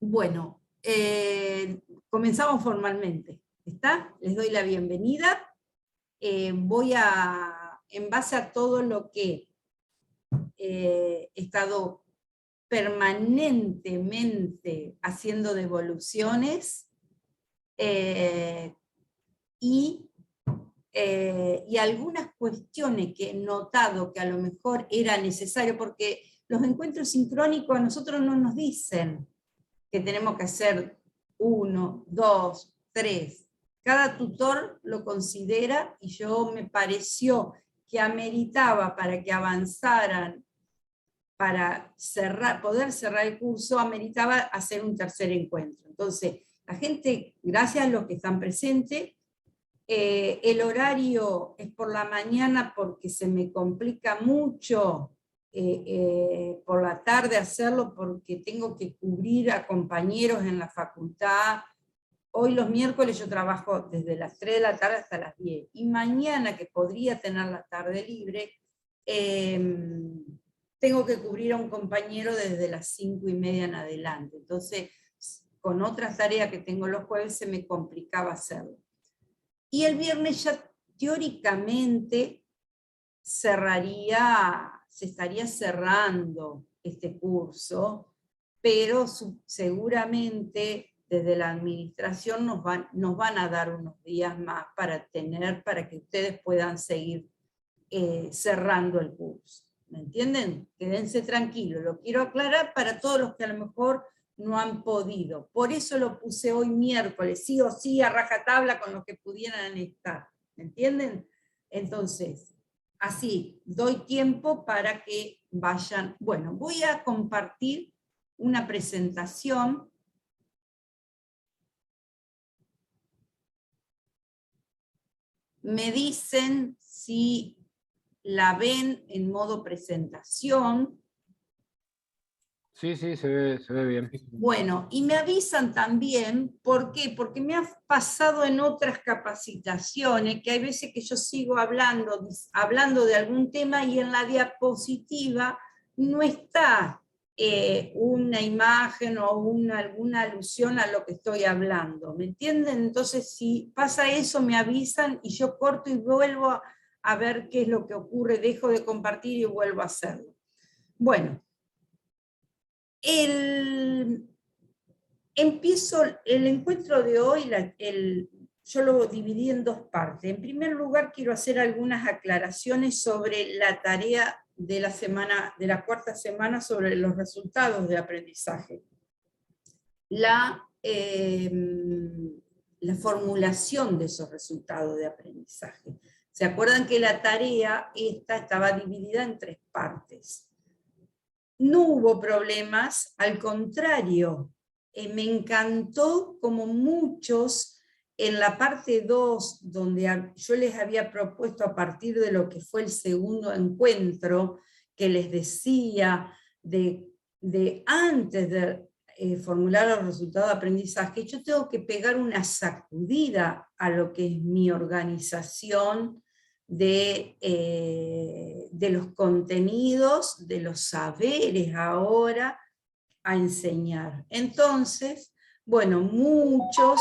Bueno, comenzamos formalmente. ¿Está? Les doy la bienvenida. En base a todo lo que he estado permanentemente haciendo devoluciones y algunas cuestiones que he notado que a lo mejor era necesario, porque los encuentros sincrónicos a nosotros no nos dicen que tenemos que hacer 1, 2, 3. Cada tutor lo considera y me pareció que ameritaba para que avanzaran, para poder cerrar el curso, ameritaba hacer un tercer encuentro. Entonces, la gente, gracias a los que están presentes, el horario es por la mañana porque se me complica mucho por la tarde hacerlo porque tengo que cubrir a compañeros en la facultad. Hoy los miércoles yo trabajo desde las 3 de la tarde hasta las 10. Y mañana, que podría tener la tarde libre, tengo que cubrir a un compañero desde las 5:30 en adelante. Entonces, con otras tareas que tengo los jueves, se me complicaba hacerlo. Y el viernes ya teóricamente se estaría cerrando este curso, pero seguramente desde la administración nos van a dar unos días más para que ustedes puedan seguir cerrando el curso. ¿Me entienden? Quédense tranquilos, lo quiero aclarar para todos los que a lo mejor no han podido. Por eso lo puse hoy miércoles, sí o sí, a rajatabla con los que pudieran estar. ¿Me entienden? Entonces, así, doy tiempo para que vayan. Bueno, voy a compartir una presentación. Me dicen si la ven en modo presentación. Sí, se ve bien. Bueno, y me avisan también, ¿por qué? Porque me ha pasado en otras capacitaciones, que hay veces que yo sigo hablando de algún tema y en la diapositiva no está una imagen o alguna alusión a lo que estoy hablando, ¿me entienden? Entonces, si pasa eso, me avisan y yo corto y vuelvo a ver qué es lo que ocurre, dejo de compartir y vuelvo a hacerlo. Bueno, empiezo el encuentro de hoy, yo lo dividí en dos partes. En primer lugar, quiero hacer algunas aclaraciones sobre la tarea de la cuarta semana sobre los resultados de aprendizaje. La formulación de esos resultados de aprendizaje. ¿Se acuerdan que la tarea estaba dividida en 3 partes? No hubo problemas, al contrario, me encantó como muchos en la parte 2, donde yo les había propuesto a partir de lo que fue el segundo encuentro, que les decía de antes de formular los resultados de aprendizaje, yo tengo que pegar una sacudida a lo que es mi organización de los contenidos, de los saberes ahora a enseñar. Entonces, bueno, muchos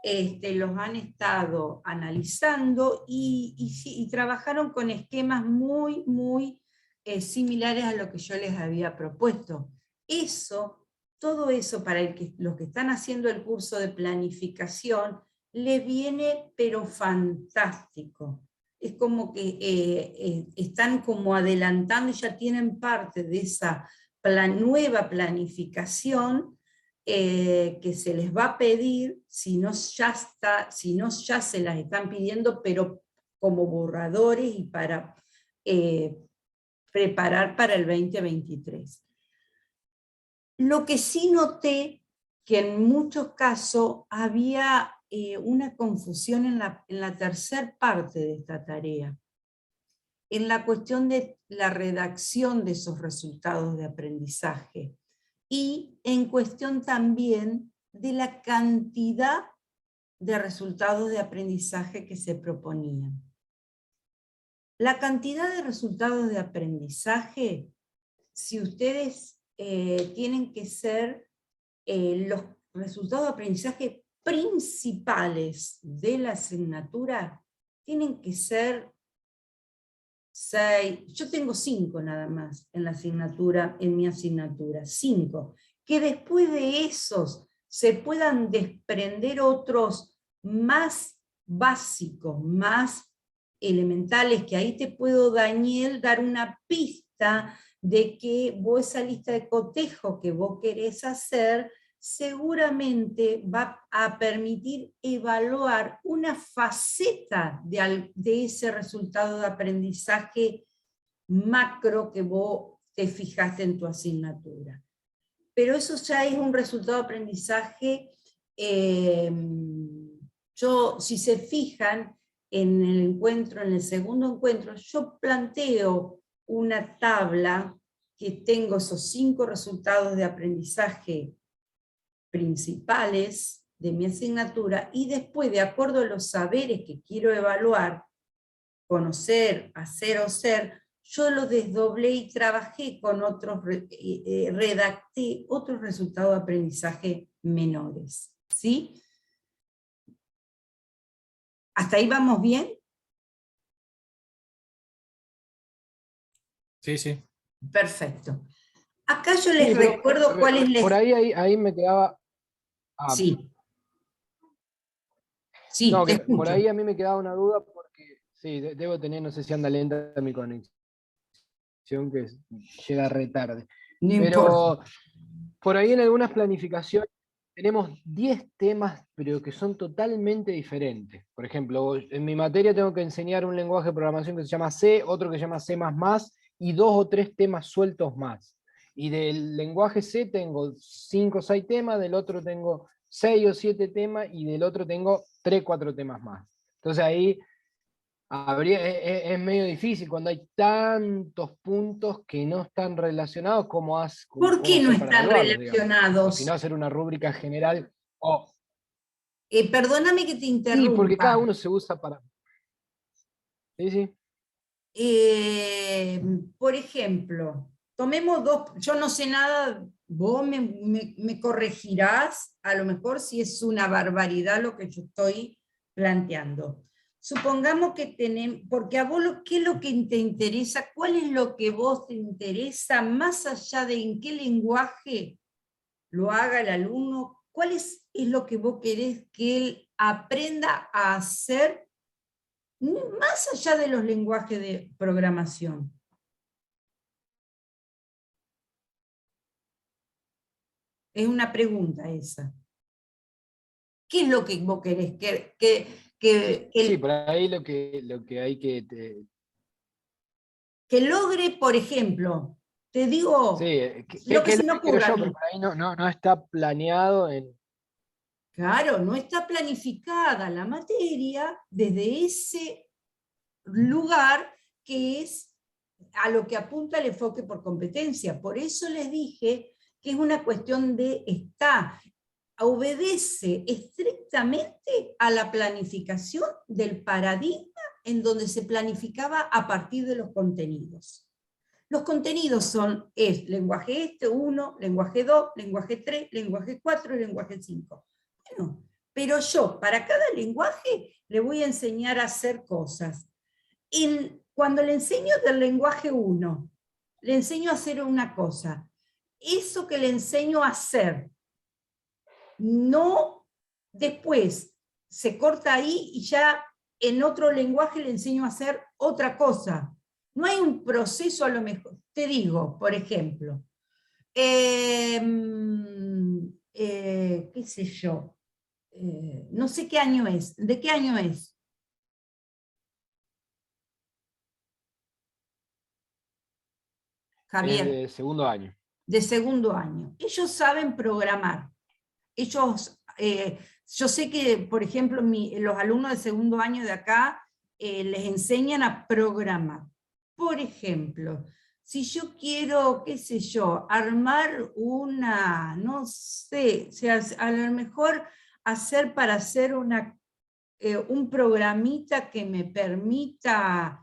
los han estado analizando y trabajaron con esquemas muy similares a lo que yo les había propuesto. Todo eso para los que están haciendo el curso de planificación, les viene pero fantástico. Es como que están como adelantando y ya tienen parte de esa nueva planificación que se les va a pedir, si no ya se las están pidiendo, pero como borradores y para preparar para el 2023. Lo que sí noté que en muchos casos había una confusión en la tercera parte de esta tarea, en la cuestión de la redacción de esos resultados de aprendizaje y en cuestión también de la cantidad de resultados de aprendizaje que se proponían. La cantidad de resultados de aprendizaje, si ustedes tienen que ser los resultados de aprendizaje principales de la asignatura tienen que ser 6, yo tengo 5 nada más en la asignatura, en mi asignatura, 5, que después de esos se puedan desprender otros más básicos, más elementales, que ahí te puedo, Daniel, dar una pista de que vos esa lista de cotejo que vos querés hacer, seguramente va a permitir evaluar una faceta de ese resultado de aprendizaje macro que vos te fijaste en tu asignatura. Pero eso ya es un resultado de aprendizaje, si se fijan en el encuentro, en el segundo encuentro, yo planteo una tabla que tengo esos 5 resultados de aprendizaje principales de mi asignatura, y después, de acuerdo a los saberes que quiero evaluar, conocer, hacer o ser, yo lo desdoblé y trabajé con otros, redacté otros resultados de aprendizaje menores. ¿Sí? ¿Hasta ahí vamos bien? Sí, sí. Perfecto. Acá yo les recuerdo cuáles les... Por ahí me quedaba... Sí. Sí, no, te que por escucho. ahí a mí me quedaba una duda porque, sí, debo tener, no sé si anda lenta mi conexión, que llega re tarde. No Pero importa. por ahí en algunas planificaciones tenemos 10 temas, pero que son totalmente diferentes. Por ejemplo, en mi materia tengo que enseñar un lenguaje de programación que se llama C, otro que se llama C++, y 2 o 3 temas sueltos más. Y del lenguaje C tengo 5 o 6 temas, del otro tengo 6 o 7 temas, y del otro tengo 3 o 4 temas más. Entonces ahí es medio difícil cuando hay tantos puntos que no están relacionados, ¿cómo ¿Por qué no hacer para están evaluarlos, digamos? O si no, relacionados? hacer una rúbrica general. Perdóname que te Y porque cada interrumpa. uno se usa para... Sí, sí. Por ejemplo, tomemos dos, yo no sé nada, vos me corregirás, a lo mejor si es una barbaridad lo que yo estoy planteando. Supongamos que tenemos, porque a vos ¿qué es lo que te interesa? ¿Cuál es lo que vos te interesa más allá de en qué lenguaje lo haga el alumno? ¿Cuál es lo que vos querés que él aprenda a hacer más allá de los lenguajes de programación? Es una pregunta esa. ¿Qué es lo que vos querés? Sí, por ahí lo que hay Que logre, por ejemplo, te digo, sí, lo que es se lo me que quiero ocurra a yo, mí. pero por ahí no está planeado en... Claro, no está planificada la materia desde ese lugar que es a lo que apunta el enfoque por competencia. Por eso les dije que es una cuestión de obedece estrictamente a la planificación del paradigma en donde se planificaba a partir de los contenidos. Los contenidos es lenguaje 1, lenguaje 2, lenguaje 3, lenguaje 4 y lenguaje 5. Bueno, pero yo para cada lenguaje le voy a enseñar a hacer cosas. Cuando le enseño del lenguaje 1, le enseño a hacer una cosa. Eso que le enseño a hacer, no después se corta ahí y ya en otro lenguaje le enseño a hacer otra cosa. No hay un proceso a lo mejor. Te digo, por ejemplo, qué sé yo, no sé qué año es. ¿De qué año es? Es Javier, de segundo año. de segundo año. Ellos saben programar. Ellos, yo sé que, por ejemplo, los alumnos de segundo año de acá les enseñan a programar. Por ejemplo, si yo quiero, qué sé yo, armar una, no sé, o sea, a lo mejor para hacer un programita que me permita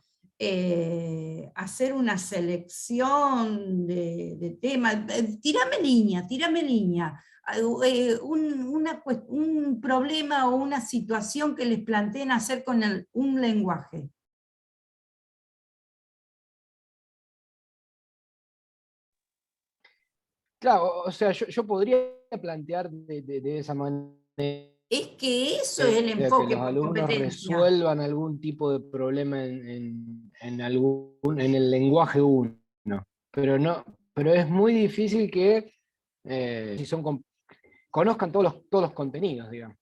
hacer una selección de temas. Tírame línea, un problema o una situación que les planteen hacer con un lenguaje. Claro, o sea, yo podría plantear de esa manera, Es que eso es el que enfoque los por alumnos competencia. resuelvan algún tipo de problema en el lenguaje uno, pero no, pero es muy difícil que si conozcan todos los contenidos, digamos.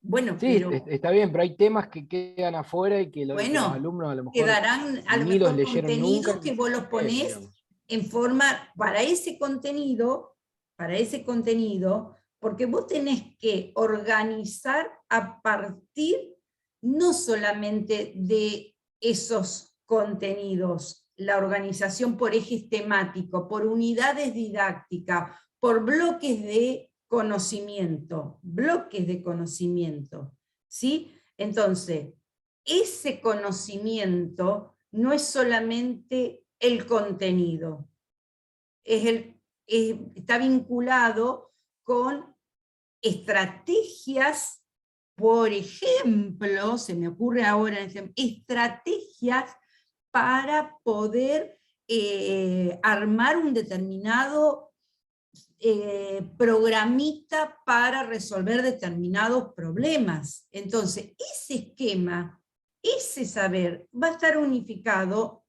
Bueno, Sí, pero está bien, pero hay temas que quedan afuera y que los bueno, alumnos a lo mejor quedarán a lo ni los mejor leyeron nunca contenidos que ni vos saben los leer, ponés digamos. en forma, para ese contenido, porque vos tenés que organizar a partir no solamente de esos contenidos, la organización por ejes temáticos, por unidades didácticas, por bloques de conocimiento, ¿sí? Entonces, ese conocimiento no es solamente el contenido, está vinculado con estrategias, por ejemplo, se me ocurre ahora, estrategias para poder armar un determinado programita para resolver determinados problemas. Entonces, ese esquema, ese saber va a estar unificado,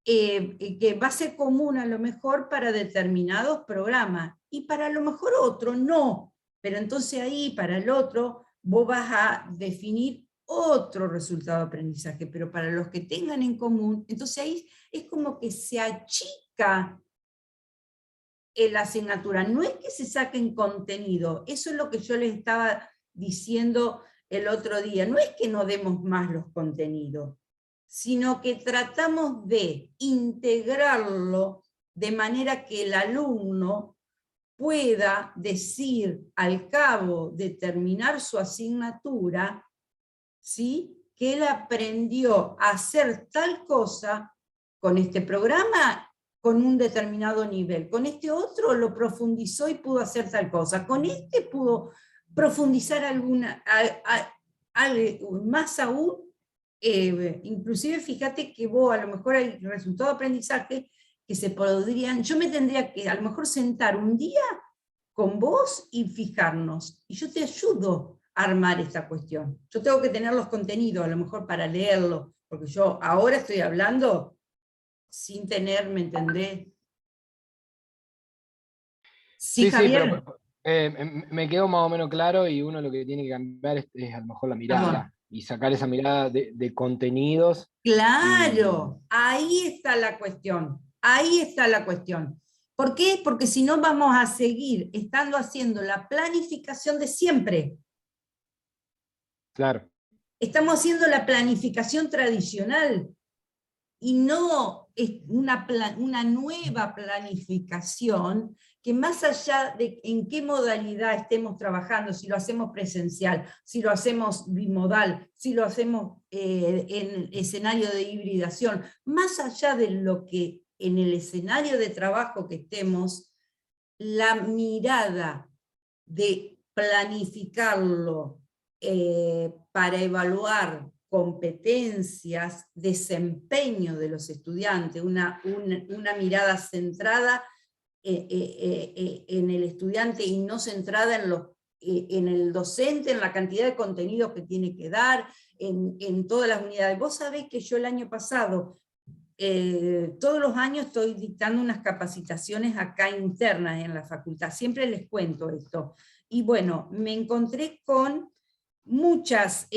que va a ser común a lo mejor para determinados programas, y para lo mejor otro no, pero entonces ahí para el otro vos vas a definir otro resultado de aprendizaje, pero para los que tengan en común, entonces ahí es como que se achica la asignatura. No es que se saquen contenido, eso es lo que yo les estaba diciendo el otro día, no es que no demos más los contenidos, sino que tratamos de integrarlo de manera que el alumno pueda decir al cabo de terminar su asignatura, ¿sí?, que él aprendió a hacer tal cosa con este programa con un determinado nivel, con este otro lo profundizó y pudo hacer tal cosa, con este pudo profundizar más aún, inclusive fíjate que vos a lo mejor hay resultados de aprendizaje que se podrían, yo me tendría que a lo mejor sentar un día con vos y fijarnos, y yo te ayudo a armar esta cuestión. Yo tengo que tener los contenidos a lo mejor para leerlo, porque yo ahora estoy hablando sin tener, ¿me entendés? Sí, Sí, sí, pero Javier, me quedó más o menos claro y uno lo que tiene que cambiar es a lo mejor la perdón. mirada y sacar esa mirada de contenidos y Claro, ahí está la cuestión, ahí está la cuestión. ¿Por qué? Porque si no vamos a seguir estando haciendo la planificación de siempre. claro, Estamos haciendo la planificación tradicional y no es una nueva planificación que, más allá de en qué modalidad estemos trabajando, si lo hacemos presencial, si lo hacemos bimodal, si lo hacemos en escenario de hibridación, más allá de lo que en el escenario de trabajo que estemos, la mirada de planificarlo para evaluar competencias, desempeño de los estudiantes, una mirada centrada en el estudiante y no centrada en el docente, en la cantidad de contenidos que tiene que dar, en todas las unidades. Vos sabés que yo el año pasado, todos los años estoy dictando unas capacitaciones acá internas en la facultad, siempre les cuento esto. Y bueno, me encontré con muchas,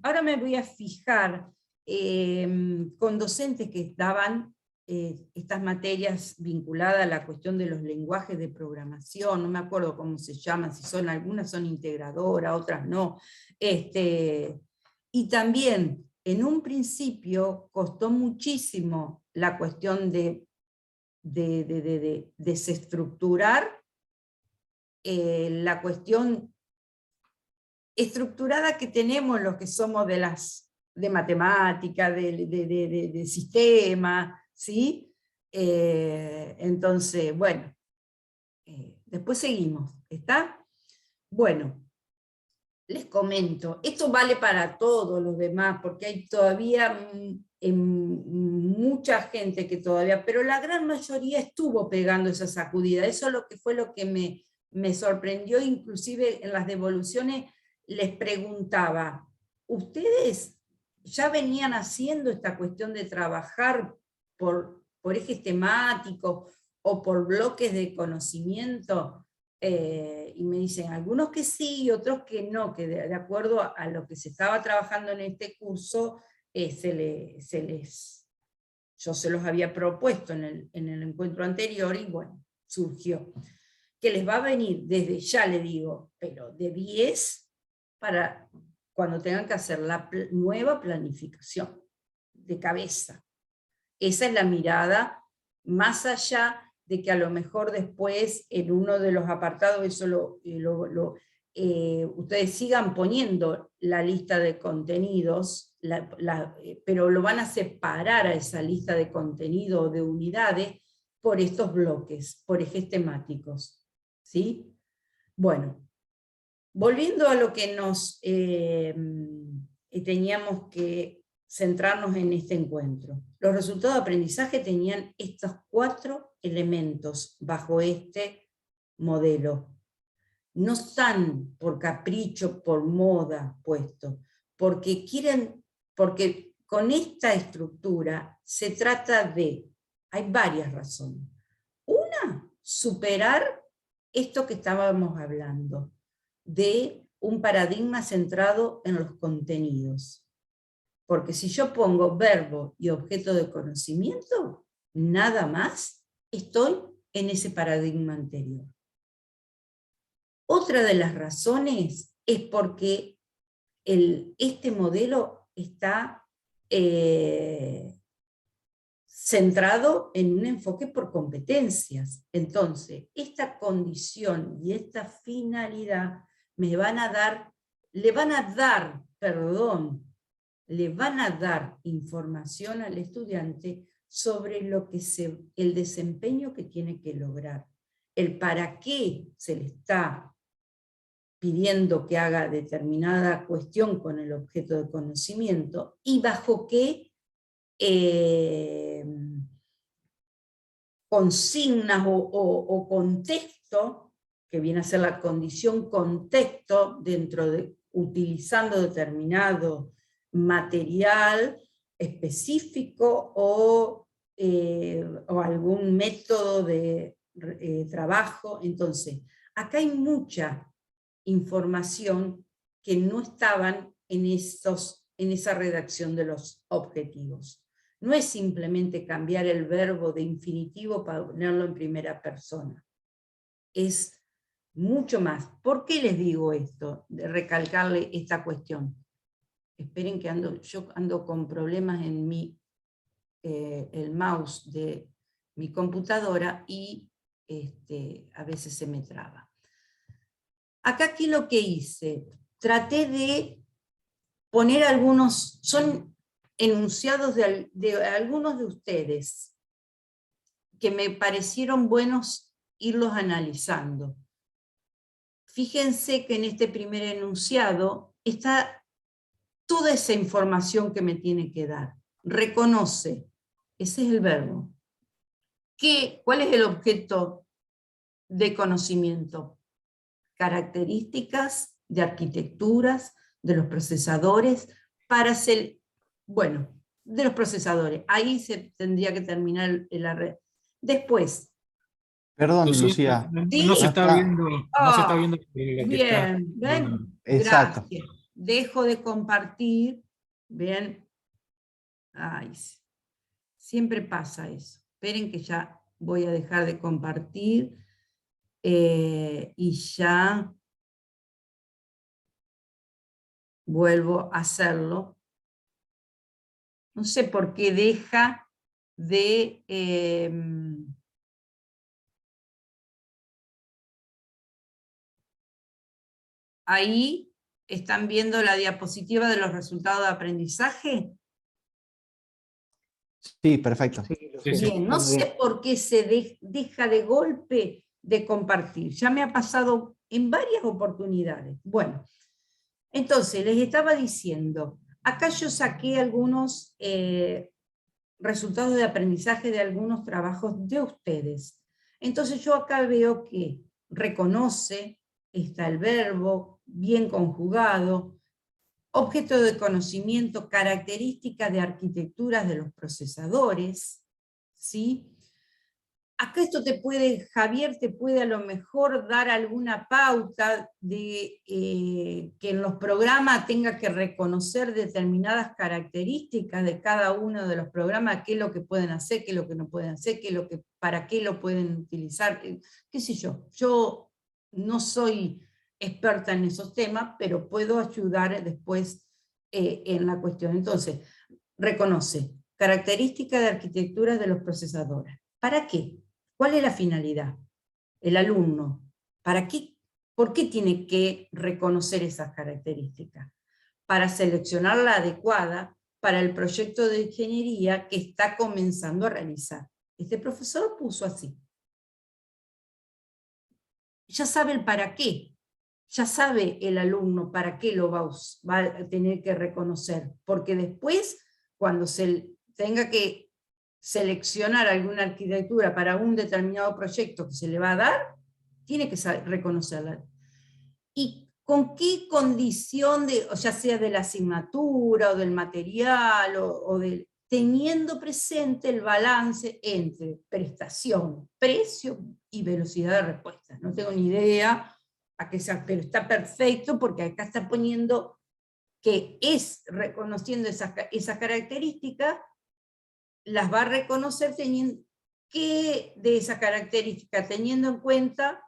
ahora me voy a fijar, con docentes que daban estas materias vinculadas a la cuestión de los lenguajes de programación, no me acuerdo cómo se llaman, si son algunas son integradoras, otras no. Y también, en un principio, costó muchísimo la cuestión de desestructurar la cuestión estructurada que tenemos los que somos de matemática, de sistema, ¿sí? Entonces, bueno, después seguimos. ¿Está? Bueno, les comento, esto vale para todos los demás, porque hay todavía mucha gente que todavía, pero la gran mayoría estuvo pegando esa sacudida. Eso fue lo que me sorprendió, inclusive en las devoluciones les preguntaba, ¿ustedes ya venían haciendo esta cuestión de trabajar por ejes temáticos o por bloques de conocimiento? Y me dicen algunos que sí y otros que no, que de acuerdo a lo que se estaba trabajando en este curso, yo se los había propuesto en el encuentro anterior y bueno, surgió. Que les va a venir desde ya, le digo, pero de 10 para cuando tengan que hacer la nueva planificación de cabeza. Esa es la mirada, más allá de que a lo mejor después en uno de los apartados eso ustedes sigan poniendo la lista de contenidos, pero lo van a separar a esa lista de contenido o de unidades por estos bloques, por ejes temáticos. ¿Sí? Bueno, volviendo a lo que teníamos que centrarnos en este encuentro. Los resultados de aprendizaje tenían estos 4 elementos bajo este modelo. No están por capricho, por moda puesto, porque con esta estructura se trata de, hay varias razones. Una, superar esto que estábamos hablando, de un paradigma centrado en los contenidos. Porque si yo pongo verbo y objeto de conocimiento, nada más, estoy en ese paradigma anterior. Otra de las razones es porque este modelo está centrado en un enfoque por competencias. Entonces, esta condición y esta finalidad le van a dar información al estudiante sobre el desempeño que tiene que lograr, el para qué se le está pidiendo que haga determinada cuestión con el objeto de conocimiento y bajo qué consignas o contexto, que viene a ser la condición contexto, utilizando determinado material específico o algún método de trabajo. Entonces, acá hay mucha información que no estaban en esa redacción de los objetivos. No es simplemente cambiar el verbo de infinitivo para ponerlo en primera persona. Es mucho más. ¿Por qué les digo esto? De recalcarle esta cuestión. Esperen que yo ando con problemas en el mouse de mi computadora y a veces se me traba. Acá, ¿qué es lo que hice? Traté de poner son enunciados de algunos de ustedes que me parecieron buenos irlos analizando. Fíjense que en este primer enunciado está toda esa información que me tiene que dar. Reconoce, ese es el verbo. ¿Cuál es el objeto de conocimiento? Características de arquitecturas, de los procesadores, de los procesadores. Ahí se tendría que terminar la red. Después. Perdón, Lucía. No se está viendo. No se está viendo. Bien, ¿ven? Exacto. Gracias. Dejo de compartir. Bien. Ay, siempre pasa eso. Esperen que ya voy a dejar de compartir. Y ya vuelvo a hacerlo. No sé por qué deja de... ahí están viendo la diapositiva de los resultados de aprendizaje. Sí, perfecto. Sí, Bien, no sé por qué se deja de golpe de compartir. Ya me ha pasado en varias oportunidades. Bueno, entonces les estaba diciendo, acá yo saqué algunos resultados de aprendizaje de algunos trabajos de ustedes. Entonces yo acá veo que reconoce, está el verbo, bien conjugado, objeto de conocimiento, características de arquitecturas de los procesadores, ¿sí? Acá esto te puede, Javier, te puede a lo mejor dar alguna pauta de que en los programas tenga que reconocer determinadas características de cada uno de los programas, qué es lo que pueden hacer, qué es lo que no pueden hacer, qué es lo que, para qué lo pueden utilizar, qué sé yo. Yo no soy experta en esos temas, pero puedo ayudar después en la cuestión. Entonces, reconoce características de arquitectura de los procesadores. ¿Para qué? ¿Cuál es la finalidad? El alumno, ¿para qué? ¿Por qué tiene que reconocer esas características? Para seleccionar la adecuada para el proyecto de ingeniería que está comenzando a realizar. Este profesor puso así. Ya sabe el para qué. Ya sabe el alumno para qué lo va a tener que reconocer. Porque después, cuando se tenga que seleccionar alguna arquitectura para un determinado proyecto que se le va a dar, tiene que saber reconocerla. ¿Y con qué condición, ya sea de la asignatura o del material, teniendo presente el balance entre prestación, precio y velocidad de respuesta? No tengo ni idea a qué sea, pero está perfecto porque acá está poniendo que es reconociendo esa característica, las va a reconocer teniendo que de esa característica, teniendo en cuenta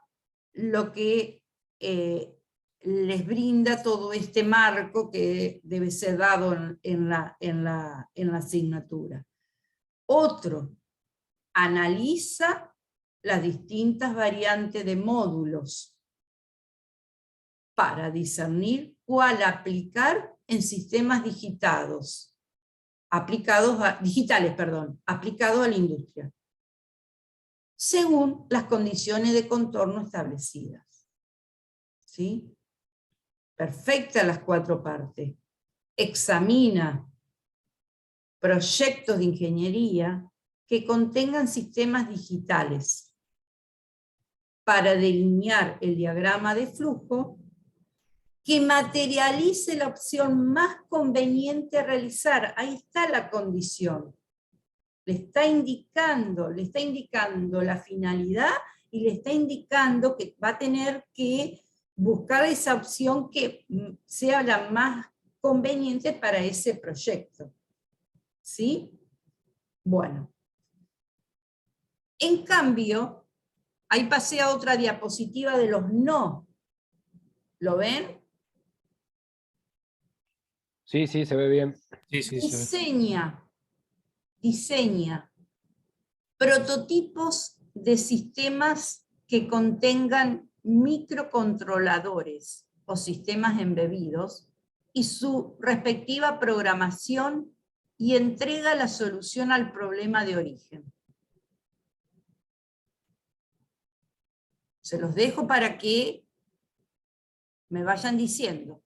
lo que les brinda todo este marco que debe ser dado en la asignatura. Otro, analiza las distintas variantes de módulos para discernir cuál aplicar en sistemas digitales, aplicados a la industria, según las condiciones de contorno establecidas. ¿Sí? Perfecta las 4 partes. Examina proyectos de ingeniería que contengan sistemas digitales para delinear el diagrama de flujo que materialice la opción más conveniente a realizar. Ahí está la condición. Le está indicando la finalidad y le está indicando que va a tener que buscar esa opción que sea la más conveniente para ese proyecto. ¿Sí? Bueno. En cambio, ahí pasé a otra diapositiva de los no. ¿Lo ven? Sí, sí, se ve bien. Sí, sí, sí. Diseña prototipos de sistemas que contengan microcontroladores o sistemas embebidos y su respectiva programación y entrega la solución al problema de origen. Se los dejo para que me vayan diciendo.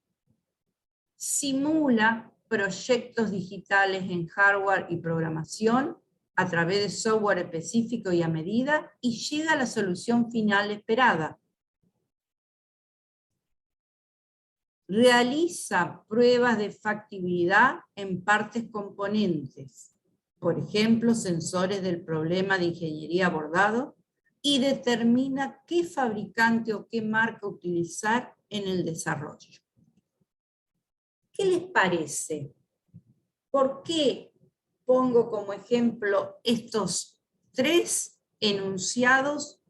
Simula proyectos digitales en hardware y programación a través de software específico y a medida, y llega a la solución final esperada. Realiza pruebas de factibilidad en partes componentes, por ejemplo, sensores del problema de ingeniería abordado, y determina qué fabricante o qué marca utilizar en el desarrollo. ¿Qué les parece? ¿Por qué pongo como ejemplo estos 3 enunciados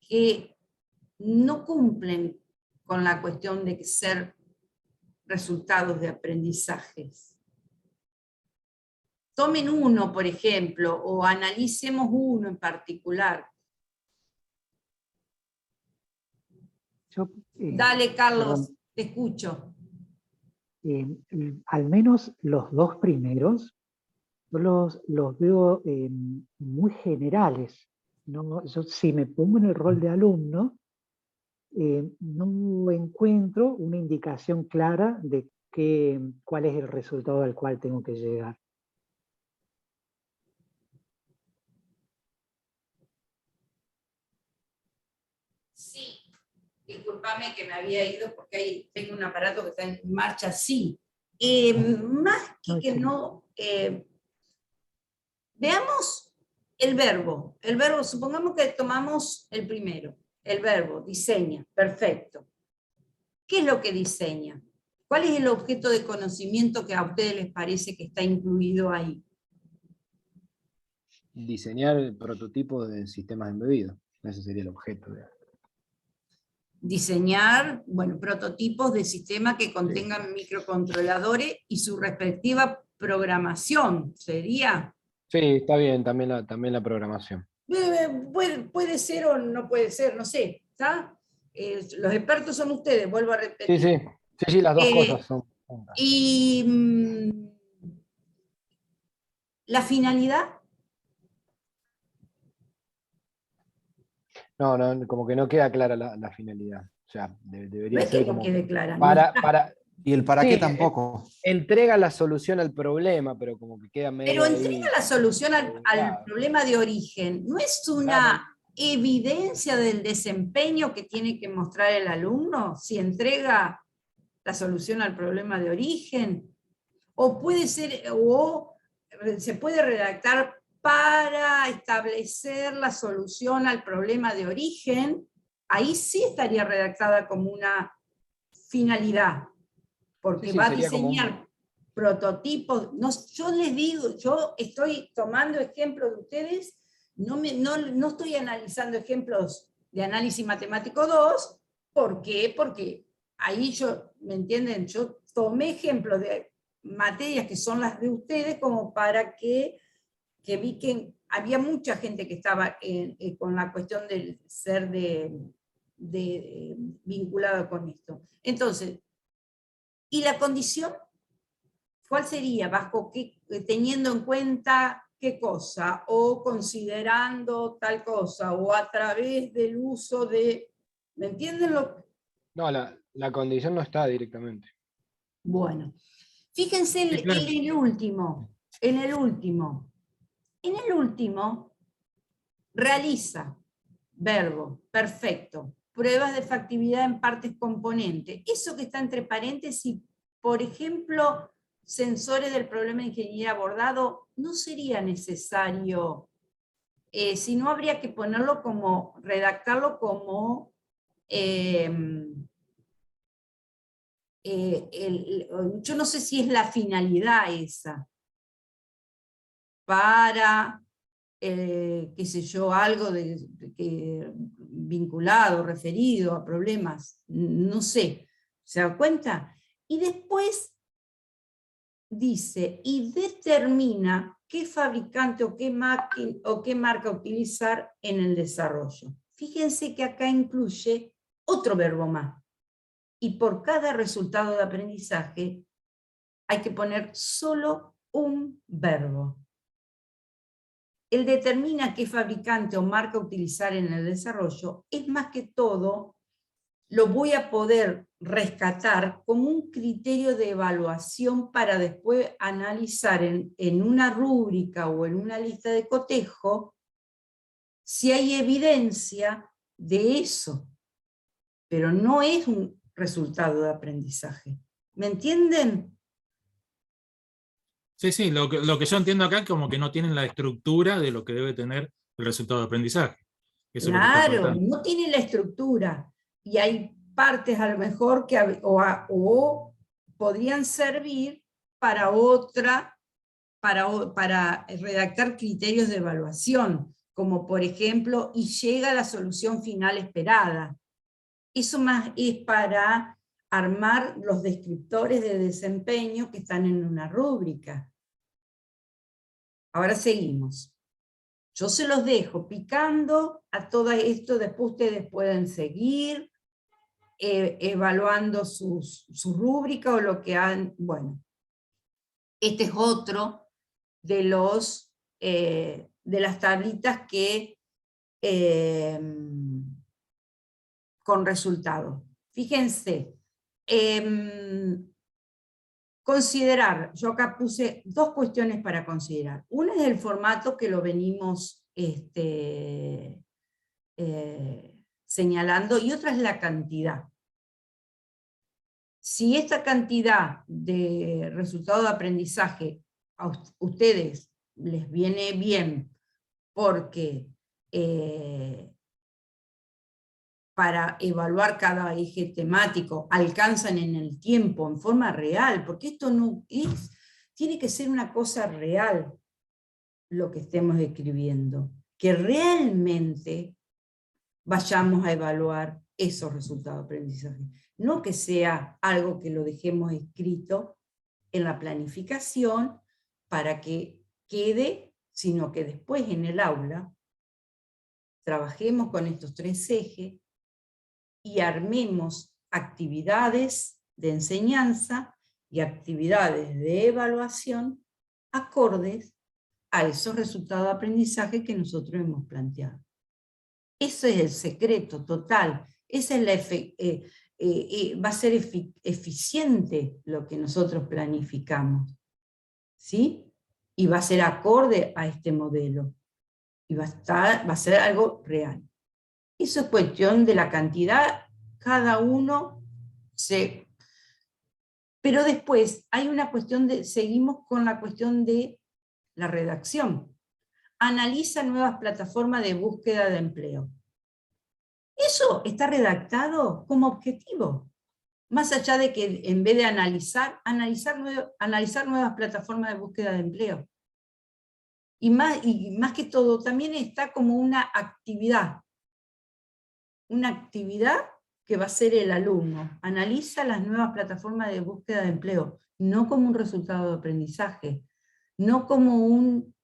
que no cumplen con la cuestión de ser resultados de aprendizajes? Tomen uno, por ejemplo, o analicemos uno en particular. Dale, Carlos, perdón, te escucho. al menos los 2 primeros, yo los veo muy generales. no, yo si me pongo en el rol de alumno, no encuentro una indicación clara de cuál es el resultado al cual tengo que llegar. Sí, discúlpame que me había ido porque ahí tengo un aparato que está en marcha, sí. Más que no, veamos el verbo. El verbo, supongamos que tomamos el primero, el verbo, diseña, perfecto. ¿Qué es lo que diseña? ¿Cuál es el objeto de conocimiento que a ustedes les parece que está incluido ahí? Diseñar el prototipo de sistemas embebidos. Ese sería el objeto. Diseñar, bueno, prototipos de sistemas que contengan microcontroladores y su respectiva programación, ¿sería? Sí, está bien, también la programación. Puede ser o no puede ser, no sé, ¿está? Los expertos son ustedes, vuelvo a repetir. Sí, las dos cosas son juntas. Y la finalidad. No, como que no queda clara la finalidad. O sea, debería No es ser que no como quede clara, no está. Y el para sí, qué tampoco. entrega la solución al problema, pero como que queda medio Pero ahí. entrega la solución al problema de origen. ¿No es una evidencia del desempeño que tiene que mostrar el alumno si entrega la solución al problema de origen? O puede ser, o se puede redactar para establecer la solución al problema de origen. Ahí sí estaría redactada como una finalidad, porque Sí, va a sería como diseñar prototipos. No, yo les digo, yo estoy tomando ejemplos de ustedes, no estoy analizando ejemplos de análisis matemático 2, ¿por qué? Porque ahí yo, ¿me entienden? Yo tomé ejemplos de materias que son las de ustedes como para que vi que había mucha gente que estaba con la cuestión del ser vinculada con esto. Entonces, ¿y la condición? ¿Cuál sería? ¿Bajo qué, teniendo en cuenta qué cosa? ¿O considerando tal cosa? ¿O a través del uso de...? ¿Me entienden lo? No, la condición no está directamente. Bueno, fíjense Sí, claro. en el último. En el último, realiza, verbo, perfecto, pruebas de factibilidad en partes componentes. Eso que está entre paréntesis, por ejemplo, sensores del problema de ingeniería abordado, no sería necesario, si no habría que ponerlo como, redactarlo como yo no sé si es la finalidad esa, para qué sé yo, algo vinculado, referido a problemas, no sé, ¿se da cuenta? Y después dice, y determina qué fabricante o qué marca utilizar en el desarrollo. Fíjense que acá incluye otro verbo más. Y por cada resultado de aprendizaje hay que poner solo un verbo. El determina qué fabricante o marca utilizar en el desarrollo es más que todo, lo voy a poder rescatar como un criterio de evaluación para después analizar en una rúbrica o en una lista de cotejo si hay evidencia de eso, pero no es un resultado de aprendizaje. ¿Me entienden? Sí, lo que yo entiendo acá es como que no tienen la estructura de lo que debe tener el resultado de aprendizaje. Eso es lo que está Claro, faltando. no tiene la estructura. Y hay partes a lo mejor que o podrían servir para otra, para redactar criterios de evaluación, como por ejemplo, y llega a la solución final esperada. Eso más es para armar los descriptores de desempeño que están en una rúbrica. Ahora seguimos. Yo se los dejo picando a todo esto, después ustedes pueden seguir evaluando su rúbrica o lo que han, bueno. Este es otro de las tablitas que con resultados. Fíjense, considerar, yo acá puse dos cuestiones para considerar. Una es el formato que lo venimos señalando, y otra es la cantidad. Si esta cantidad de resultado de aprendizaje a ustedes les viene bien, porque para evaluar cada eje temático alcanzan en el tiempo, en forma real, porque esto no es, tiene que ser una cosa real lo que estemos escribiendo, que realmente vayamos a evaluar esos resultados de aprendizaje. No que sea algo que lo dejemos escrito en la planificación para que quede, sino que después en el aula trabajemos con estos tres ejes y armemos actividades de enseñanza y actividades de evaluación acordes a esos resultados de aprendizaje que nosotros hemos planteado. Ese es el secreto total, esa es va a ser eficiente lo que nosotros planificamos, ¿sí? Y va a ser acorde a este modelo, y va a ser algo real. Eso es cuestión de la cantidad, cada uno se... Pero después hay una cuestión de, seguimos con la cuestión de la redacción. Analiza nuevas plataformas de búsqueda de empleo. Eso está redactado como objetivo. Más allá de que en vez de analizar nuevas plataformas de búsqueda de empleo. Y más que todo, también está como una actividad. Una actividad que va a ser el alumno. Analiza las nuevas plataformas de búsqueda de empleo, no como un resultado de aprendizaje, no como un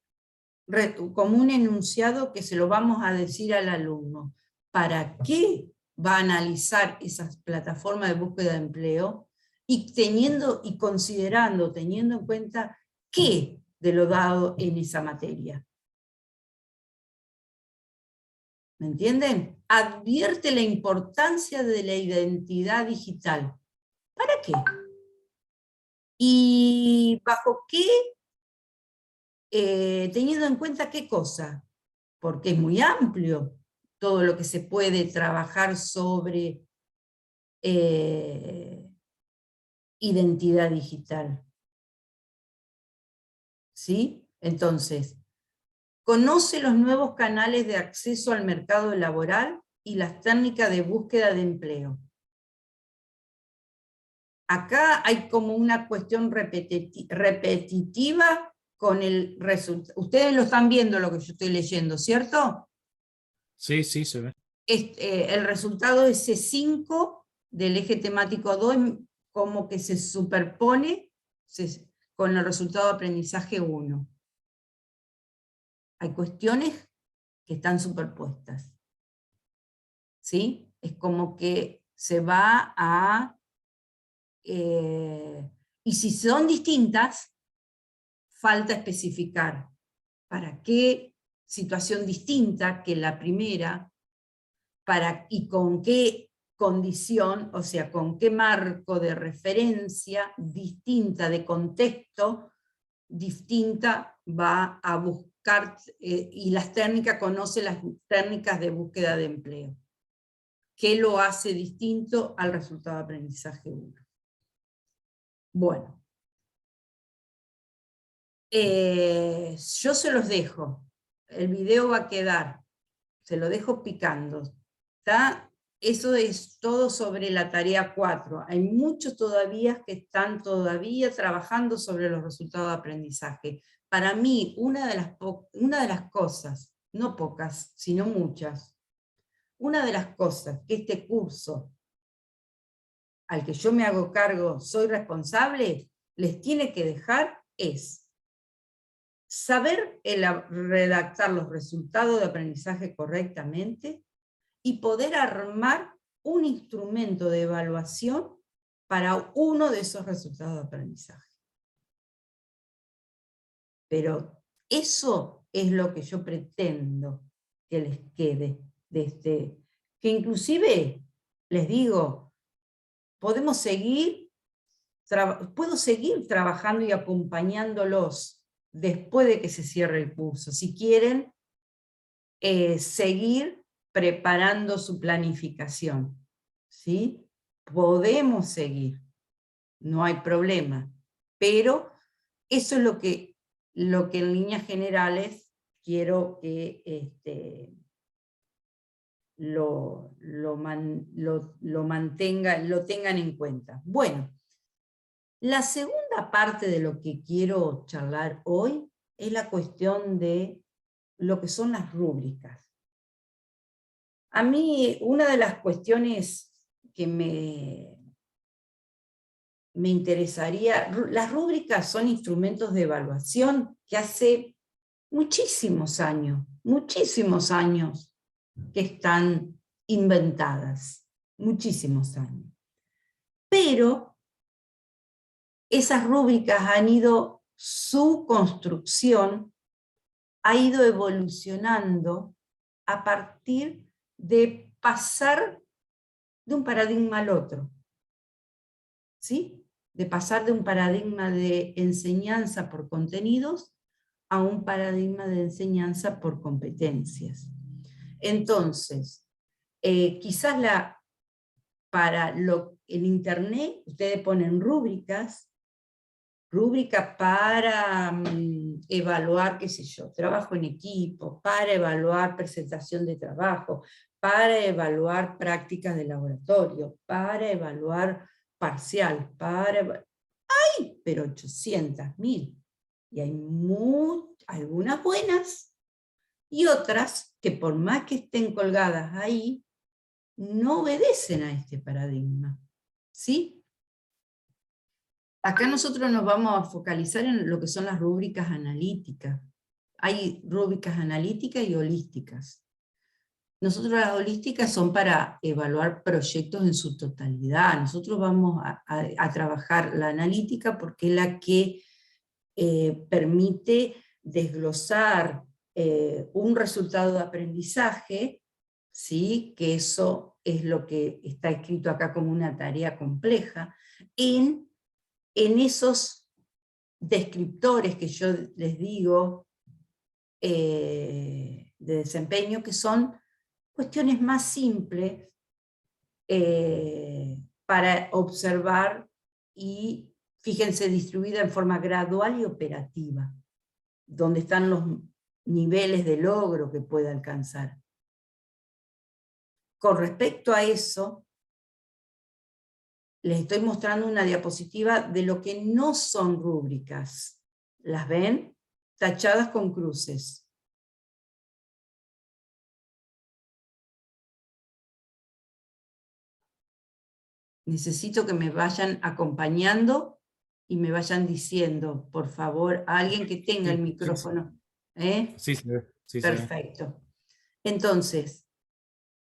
enunciado que se lo vamos a decir al alumno. ¿Para qué va a analizar esas plataformas de búsqueda de empleo? Y teniendo en cuenta qué de lo dado en esa materia. ¿Me entienden? Advierte la importancia de la identidad digital. ¿Para qué? ¿Y bajo qué? Teniendo en cuenta qué cosa. Porque es muy amplio todo lo que se puede trabajar sobre identidad digital. ¿Sí? Entonces, conoce los nuevos canales de acceso al mercado laboral y las técnicas de búsqueda de empleo. Acá hay como una cuestión repetitiva con el resultado. Ustedes lo están viendo lo que yo estoy leyendo, ¿cierto? Sí, sí, se ve. El resultado es C5 del eje temático 2, como que se superpone con el resultado de aprendizaje 1. Hay cuestiones que están superpuestas. ¿Sí? Es como que se va a... y si son distintas, falta especificar para qué situación distinta que la primera, y con qué condición, o sea, con qué marco de referencia distinta, de contexto distinta, va a buscar, y las técnicas, conoce las técnicas de búsqueda de empleo. ¿Qué lo hace distinto al resultado de aprendizaje 1? Bueno. Yo se los dejo. El video va a quedar. Se lo dejo picando. ¿Está? Eso es todo sobre la tarea 4. Hay muchos todavía que están todavía trabajando sobre los resultados de aprendizaje. Para mí, una de las cosas, no pocas, sino muchas, una de las cosas que este curso, al que yo me hago cargo, soy responsable, les tiene que dejar es saber redactar los resultados de aprendizaje correctamente y poder armar un instrumento de evaluación para uno de esos resultados de aprendizaje. Pero eso es lo que yo pretendo que les quede que inclusive, les digo, puedo seguir trabajando y acompañándolos después de que se cierre el curso. Si quieren seguir preparando su planificación, ¿sí? Podemos seguir, no hay problema, pero eso es lo que en líneas generales quiero que lo tengan en cuenta. Bueno, la segunda parte de lo que quiero charlar hoy es la cuestión de lo que son las rúbricas. A mí, una de las cuestiones que me interesaría, las rúbricas son instrumentos de evaluación que hace muchísimos años que están inventadas, muchísimos años. Pero esas rúbricas su construcción ha ido evolucionando a partir de pasar de un paradigma al otro, ¿sí? De pasar de un paradigma de enseñanza por contenidos a un paradigma de enseñanza por competencias. Entonces, quizás en internet ustedes ponen rúbricas para evaluar, qué sé yo, trabajo en equipo, para evaluar presentación de trabajo, para evaluar prácticas de laboratorio, para evaluar parcial, ¡ay! Pero 800.000. Y hay algunas buenas y otras que por más que estén colgadas ahí, no obedecen a este paradigma, ¿sí? Acá nosotros nos vamos a focalizar en lo que son las rúbricas analíticas. Hay rúbricas analíticas y holísticas. Nosotros las holísticas son para evaluar proyectos en su totalidad. Nosotros vamos a trabajar la analítica porque es la que permite desglosar un resultado de aprendizaje, ¿sí? Que eso es lo que está escrito acá como una tarea compleja, en esos descriptores que yo les digo de desempeño, que son cuestiones más simples para observar y, fíjense, distribuida en forma gradual y operativa, donde están los niveles de logro que puede alcanzar. Con respecto a eso, les estoy mostrando una diapositiva de lo que no son rúbricas. ¿Las ven? Tachadas con cruces. Necesito que me vayan acompañando y me vayan diciendo, por favor, a alguien que tenga el micrófono. Sí, sí. Perfecto. Entonces,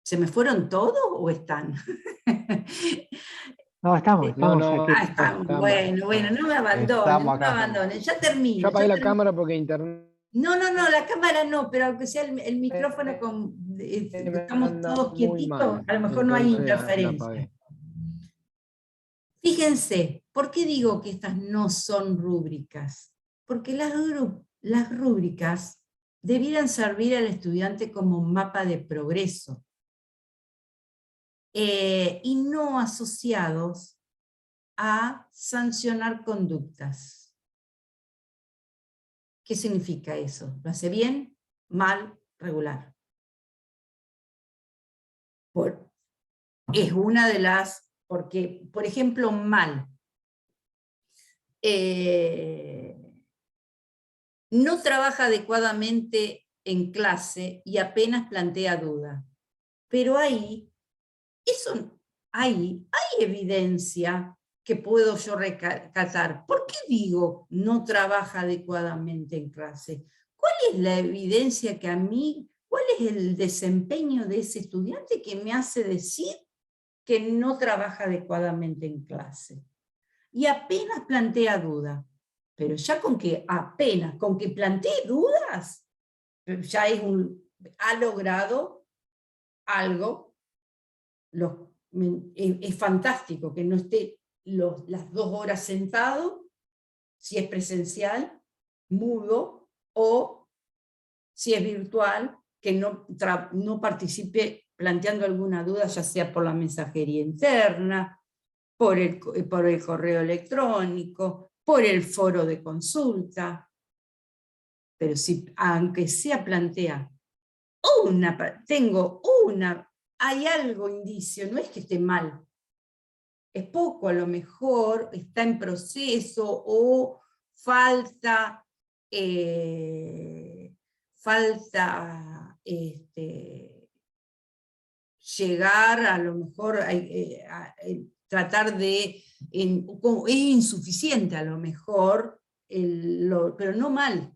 ¿se me fueron todos o están? No, estamos aquí. Estamos. Bueno, no me abandonen, ya termino. Yo apagué la cámara porque internet... No, la cámara no, pero aunque sea el micrófono, estamos todos quietitos, a lo mejor no hay interferencia. Fíjense, ¿por qué digo que estas no son rúbricas? Porque las rúbricas debieran servir al estudiante como mapa de progreso, y no asociados a sancionar conductas. ¿Qué significa eso? ¿Lo hace bien, mal, regular? Es una de las, porque, por ejemplo, mal. No trabaja adecuadamente en clase y apenas plantea duda. Pero ahí hay evidencia que puedo yo rescatar. ¿Por qué digo no trabaja adecuadamente en clase? ¿Cuál es la evidencia que a mí, cuál es el desempeño de ese estudiante que me hace decir que no trabaja adecuadamente en clase? Y apenas plantea duda. Pero ya con que plantee dudas, ya es ha logrado algo. Es fantástico que no esté las 2 horas sentado, si es presencial, mudo, o si es virtual, que no participe planteando alguna duda, ya sea por la mensajería interna, por el correo electrónico, por el foro de consulta. Pero si, aunque sea plantea hay algo indicio, no es que esté mal, es poco, a lo mejor está en proceso o falta llegar, a lo mejor tratar de, es insuficiente a lo mejor, pero no mal.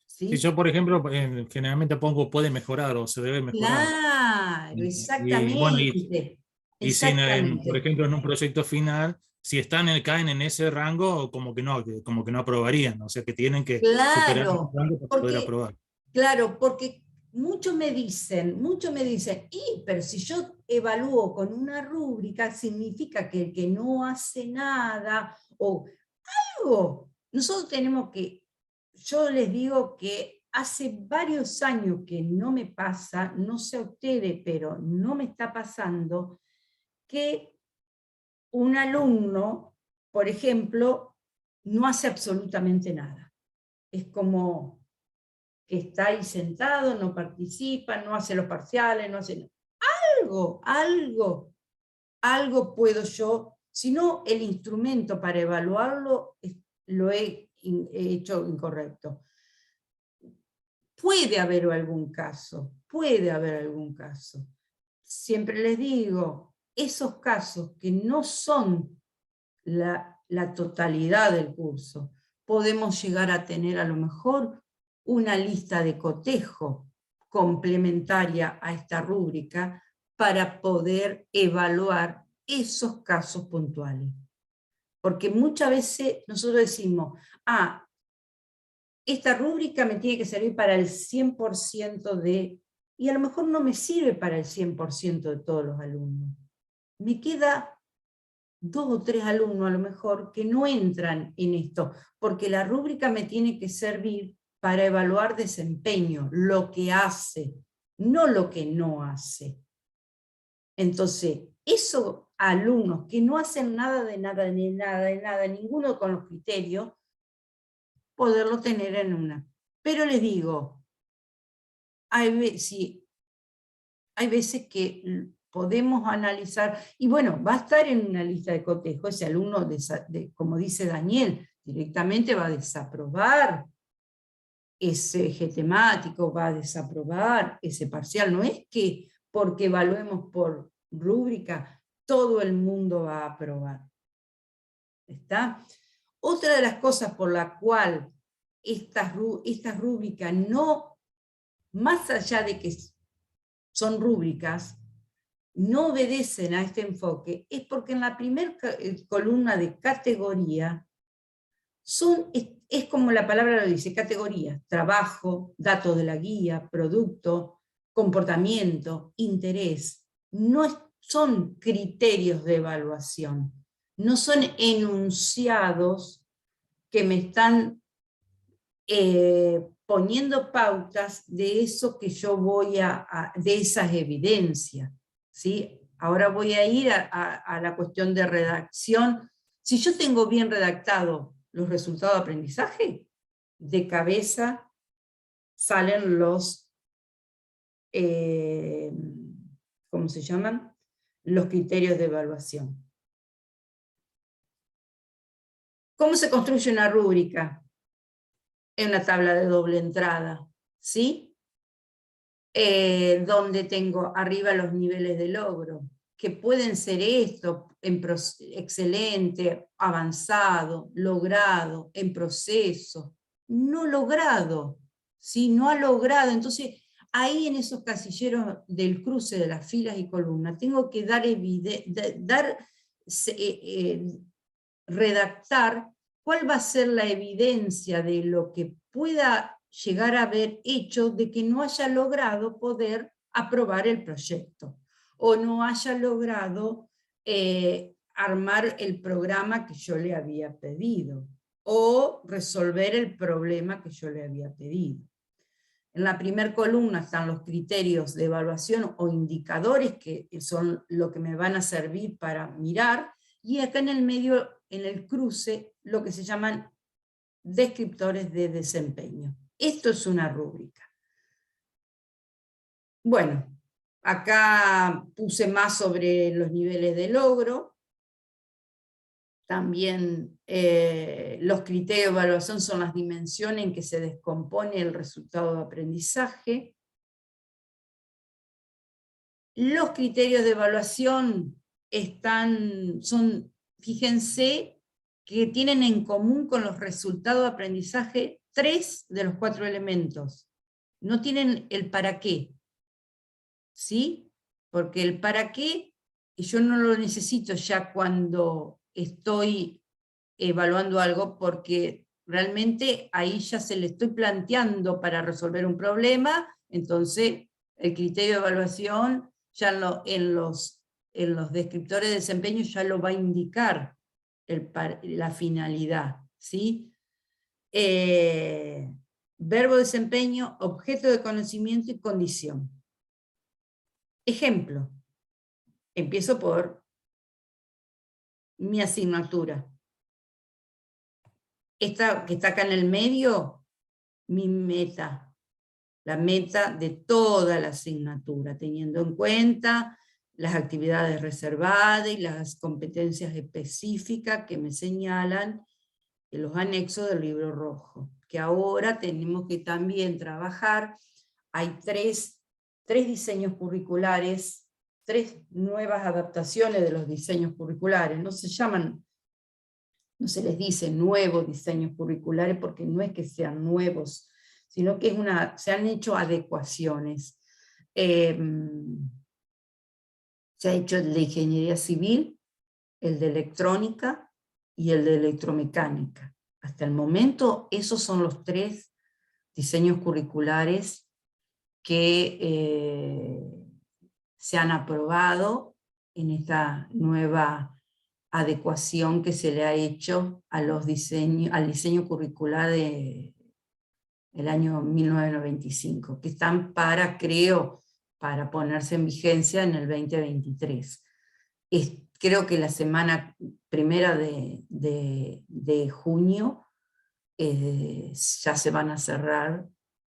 ¿Sí? Si yo, por ejemplo, generalmente pongo puede mejorar o se debe mejorar. Claro, exactamente. Y si, por ejemplo, en un proyecto final, si caen en ese rango, como que no aprobarían, o sea que tienen que superar ese rango para poder aprobar. Claro, porque muchos me dicen, pero si yo evalúo con una rúbrica, significa que el que no hace nada, o algo, nosotros tenemos que, yo les digo que hace varios años que no me pasa, no sé a ustedes, pero no me está pasando, que un alumno, por ejemplo, no hace absolutamente nada. Es como que está ahí sentado, no participa, no hace los parciales, no hace algo puedo yo, si no el instrumento para evaluarlo lo he hecho incorrecto. Puede haber algún caso. Siempre les digo, esos casos que no son la totalidad del curso, podemos llegar a tener a lo mejor una lista de cotejo complementaria a esta rúbrica para poder evaluar esos casos puntuales. Porque muchas veces nosotros decimos, esta rúbrica me tiene que servir para el 100% de... Y a lo mejor no me sirve para el 100% de todos los alumnos. Me queda 2 o 3 alumnos a lo mejor que no entran en esto, porque la rúbrica me tiene que servir para evaluar desempeño, lo que hace, no lo que no hace. Entonces, esos alumnos que no hacen nada, ninguno con los criterios, poderlo tener en una. Pero les digo, hay veces que podemos analizar, y bueno, va a estar en una lista de cotejo, ese alumno, como dice Daniel, directamente va a desaprobar ese eje temático, va a desaprobar ese parcial. No es que porque evaluemos por rúbrica, todo el mundo va a aprobar. ¿Está? Otra de las cosas por la cual estas rúbricas no, más allá de que son rúbricas, no obedecen a este enfoque, es porque en la primera columna de categoría es como la palabra lo dice, categorías: trabajo, datos de la guía, producto, comportamiento, interés. No son criterios de evaluación, no son enunciados que me están poniendo pautas de eso que yo voy de esas evidencias. ¿Sí? Ahora voy a ir a la cuestión de redacción. Si yo tengo bien redactado los resultados de aprendizaje, de cabeza salen los, ¿cómo se llaman? Los criterios de evaluación. ¿Cómo se construye una rúbrica? En una tabla de doble entrada, ¿sí? Donde tengo arriba los niveles de logro, que pueden ser esto, excelente, avanzado, logrado, en proceso, no logrado, ¿sí? No ha logrado. Entonces, ahí en esos casilleros del cruce de las filas y columnas, tengo que redactar cuál va a ser la evidencia de lo que pueda llegar a haber hecho de que no haya logrado poder aprobar el proyecto, o no haya logrado armar el programa que yo le había pedido, o resolver el problema que yo le había pedido. En la primera columna están los criterios de evaluación o indicadores que son lo que me van a servir para mirar, y acá en el medio, en el cruce, lo que se llaman descriptores de desempeño. Esto es una rúbrica. Bueno, acá puse más sobre los niveles de logro. También los criterios de evaluación son las dimensiones en que se descompone el resultado de aprendizaje. Los criterios de evaluación fíjense que tienen en común con los resultados de aprendizaje 3 de los 4 elementos. No tienen el para qué. ¿Sí? Porque el para qué yo no lo necesito ya cuando estoy evaluando algo, porque realmente ahí ya se le estoy planteando para resolver un problema, entonces el criterio de evaluación ya en los descriptores de desempeño ya lo va a indicar la finalidad, ¿sí? Verbo de desempeño, objeto de conocimiento y condición. Ejemplo, empiezo por mi asignatura. Esta que está acá en el medio, mi meta, la meta de toda la asignatura, teniendo en cuenta las actividades reservadas y las competencias específicas que me señalan en los anexos del libro rojo, que ahora tenemos que también trabajar. Hay tres diseños curriculares, 3 nuevas adaptaciones de los diseños curriculares. No se les dice nuevos diseños curriculares porque no es que sean nuevos, sino que se han hecho adecuaciones. Se ha hecho el de ingeniería civil, el de electrónica y el de electromecánica. Hasta el momento esos son los 3 diseños curriculares que se han aprobado en esta nueva adecuación que se le ha hecho al diseño curricular del año 1995, que están para ponerse en vigencia en el 2023. Creo que la semana primera de junio ya se van a cerrar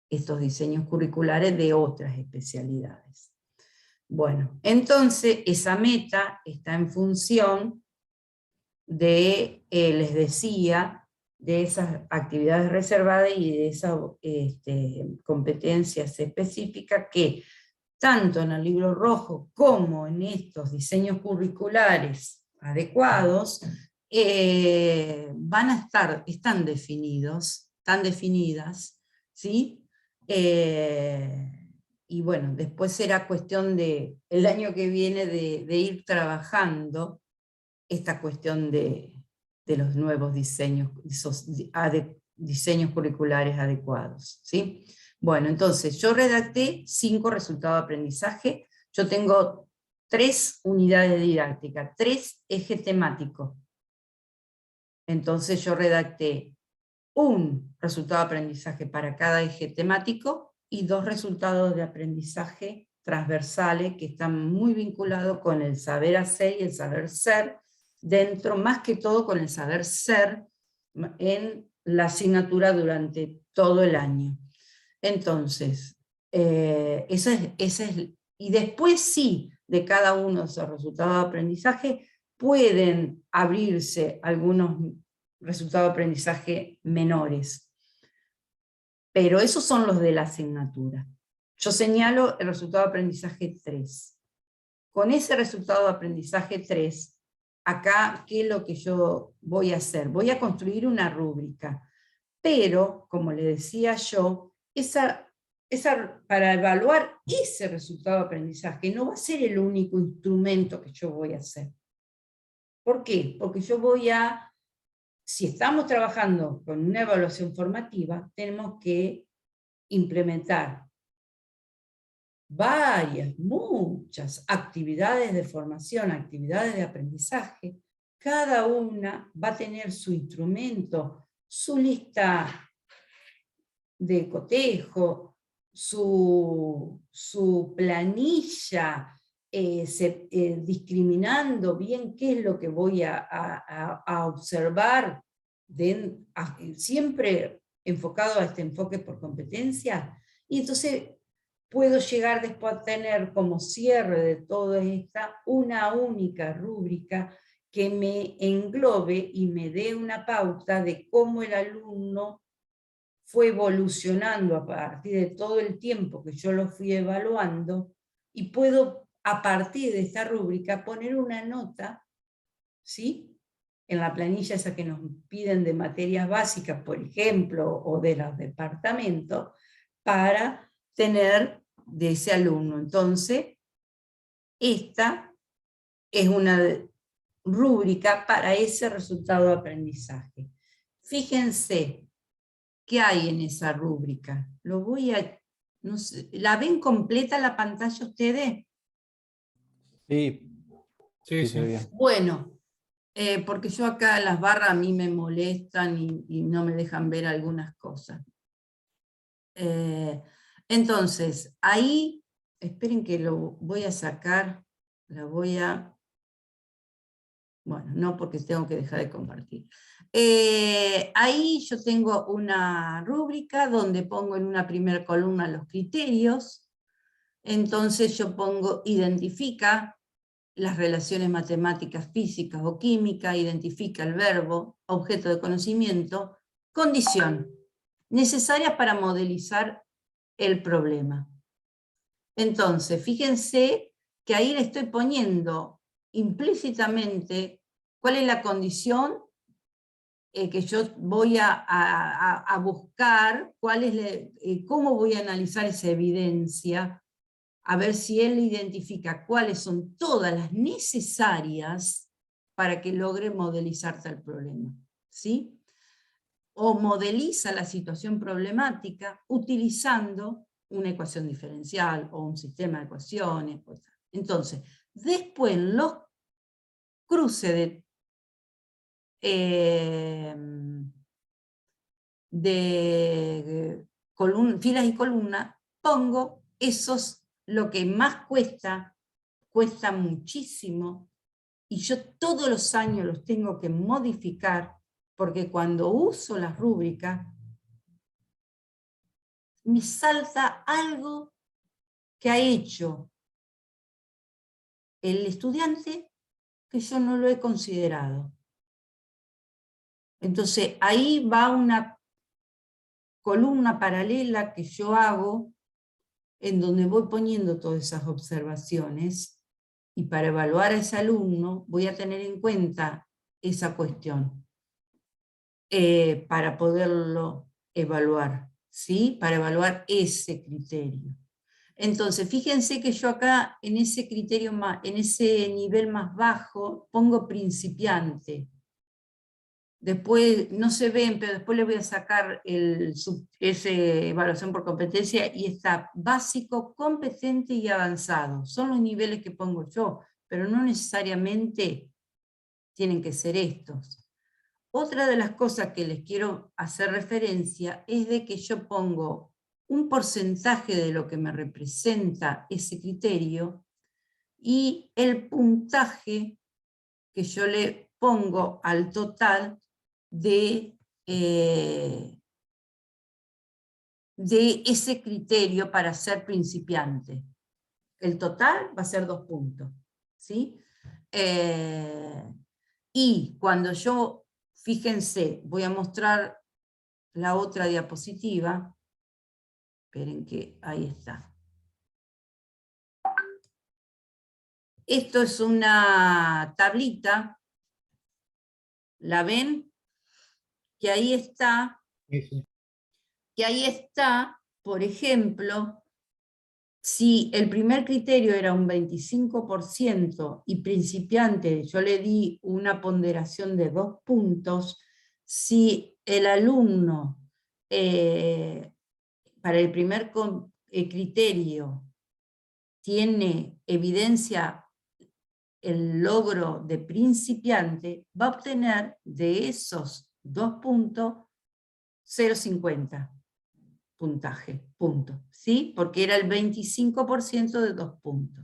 estos diseños curriculares de otras especialidades. Bueno, entonces esa meta está en función de, les decía, de esas actividades reservadas y de esas competencias específicas que tanto en el libro rojo como en estos diseños curriculares adecuados están definidas, ¿sí? Y bueno, después será cuestión el año que viene de ir trabajando esta cuestión de los nuevos diseños, diseños curriculares adecuados, ¿sí? Bueno, entonces yo redacté 5 resultados de aprendizaje, yo tengo 3 unidades didácticas, 3 ejes temáticos. Entonces yo redacté un resultado de aprendizaje para cada eje temático y 2 resultados de aprendizaje transversales que están muy vinculados con el saber hacer y el saber ser, más que todo con el saber ser en la asignatura durante todo el año. Entonces, y después sí, de cada uno de esos resultados de aprendizaje, pueden abrirse algunos resultados de aprendizaje menores. Pero esos son los de la asignatura. Yo señalo el resultado de aprendizaje 3. Con ese resultado de aprendizaje 3, acá, ¿qué es lo que yo voy a hacer? Voy a construir una rúbrica. Pero, como le decía yo, para evaluar ese resultado de aprendizaje no va a ser el único instrumento que yo voy a hacer. ¿Por qué? Porque yo si estamos trabajando con una evaluación formativa, tenemos que implementar muchas actividades de formación, actividades de aprendizaje, cada una va a tener su instrumento, su lista de cotejo, su planilla, discriminando bien qué es lo que voy a observar, siempre enfocado a este enfoque por competencia, y entonces puedo llegar después a tener como cierre de toda esta una única rúbrica que me englobe y me dé una pauta de cómo el alumno fue evolucionando a partir de todo el tiempo que yo lo fui evaluando, y puedo a partir de esta rúbrica poner una nota, ¿sí?, en la planilla esa que nos piden de materias básicas, por ejemplo, o de los departamentos, para tener de ese alumno. Entonces, esta es una rúbrica para ese resultado de aprendizaje. Fíjense qué hay en esa rúbrica. Lo voy a... No sé, ¿la ven completa la pantalla ustedes? Sí, Sí, se ve bien. Bueno, porque yo acá las barras a mí me molestan y no me dejan ver algunas cosas. Entonces, ahí, esperen que lo voy a sacar, la voy a... Bueno, no, porque tengo que dejar de compartir. Ahí yo tengo una rúbrica donde pongo en una primera columna los criterios. Entonces yo pongo identifica las relaciones matemáticas, físicas o químicas, identifica el verbo, objeto de conocimiento, condición, necesarias para modelizar el problema. Entonces, fíjense que ahí le estoy poniendo implícitamente cuál es la condición que yo voy a buscar, cómo voy a analizar esa evidencia, a ver si él identifica cuáles son todas las necesarias para que logre modelizar tal problema, ¿sí? O modeliza la situación problemática utilizando una ecuación diferencial o un sistema de ecuaciones. Entonces, después los cruces de filas y columnas, pongo esos, lo que más cuesta muchísimo, y yo todos los años los tengo que modificar, porque cuando uso las rúbricas, me salta algo que ha hecho el estudiante que yo no lo he considerado. Entonces ahí va una columna paralela que yo hago, en donde voy poniendo todas esas observaciones, y para evaluar a ese alumno voy a tener en cuenta esa cuestión, para poderlo evaluar, ¿sí? Para evaluar ese criterio. Entonces, fíjense que yo acá, en ese criterio en ese nivel más bajo, pongo principiante. Después, no se ven, pero después les voy a sacar esa evaluación por competencia, y está básico, competente y avanzado. Son los niveles que pongo yo, pero no necesariamente tienen que ser estos. Otra de las cosas que les quiero hacer referencia es de que yo pongo un porcentaje de lo que me representa ese criterio, y el puntaje que yo le pongo al total de ese criterio para ser principiante. El total va a ser 2 puntos, ¿sí? Y cuando yo, fíjense, voy a mostrar la otra diapositiva, esperen que ahí está. Esto es una tablita, ¿la ven? Que ahí está, por ejemplo, si el primer criterio era un 25% y principiante yo le di una ponderación de 2 puntos, si el alumno para el primer criterio tiene evidencia el logro de principiante, va a obtener de esos 2 puntos 0,50 puntaje, punto, ¿sí? Porque era el 25% de 2 puntos.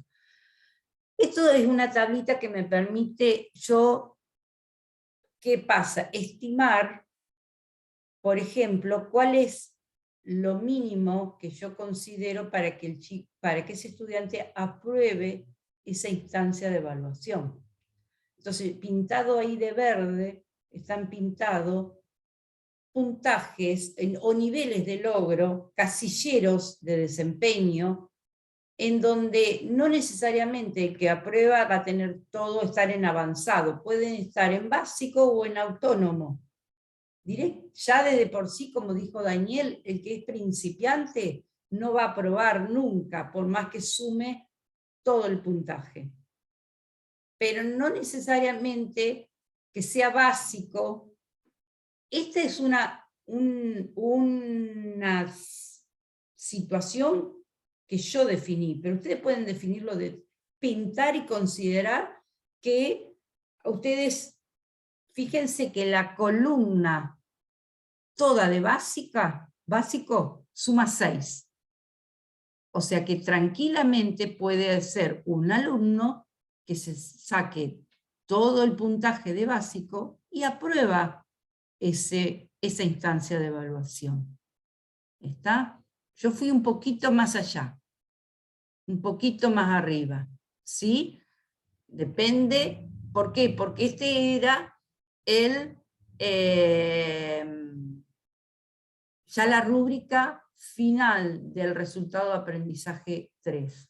Esto es una tablita que me permite yo, ¿qué pasa? Estimar, por ejemplo, cuál es lo mínimo que yo considero para que ese estudiante apruebe esa instancia de evaluación. Entonces, pintado ahí de verde, están pintados puntajes o niveles de logro, casilleros de desempeño, en donde no necesariamente el que aprueba va a tener todo estar en avanzado, pueden estar en básico o en autónomo. Diré, ya desde por sí, como dijo Daniel, el que es principiante no va a aprobar nunca, por más que sume todo el puntaje. Pero no necesariamente que sea básico. Esta es una situación que yo definí, pero ustedes pueden definirlo de pintar y considerar que ustedes, fíjense que la columna toda de básico suma 6. O sea que tranquilamente puede ser un alumno que se saque todo el puntaje de básico y aprueba esa instancia de evaluación. ¿Está? Yo fui un poquito más allá, un poquito más arriba, ¿sí? Depende, ¿por qué? Porque este era ya la rúbrica final del resultado de aprendizaje 3.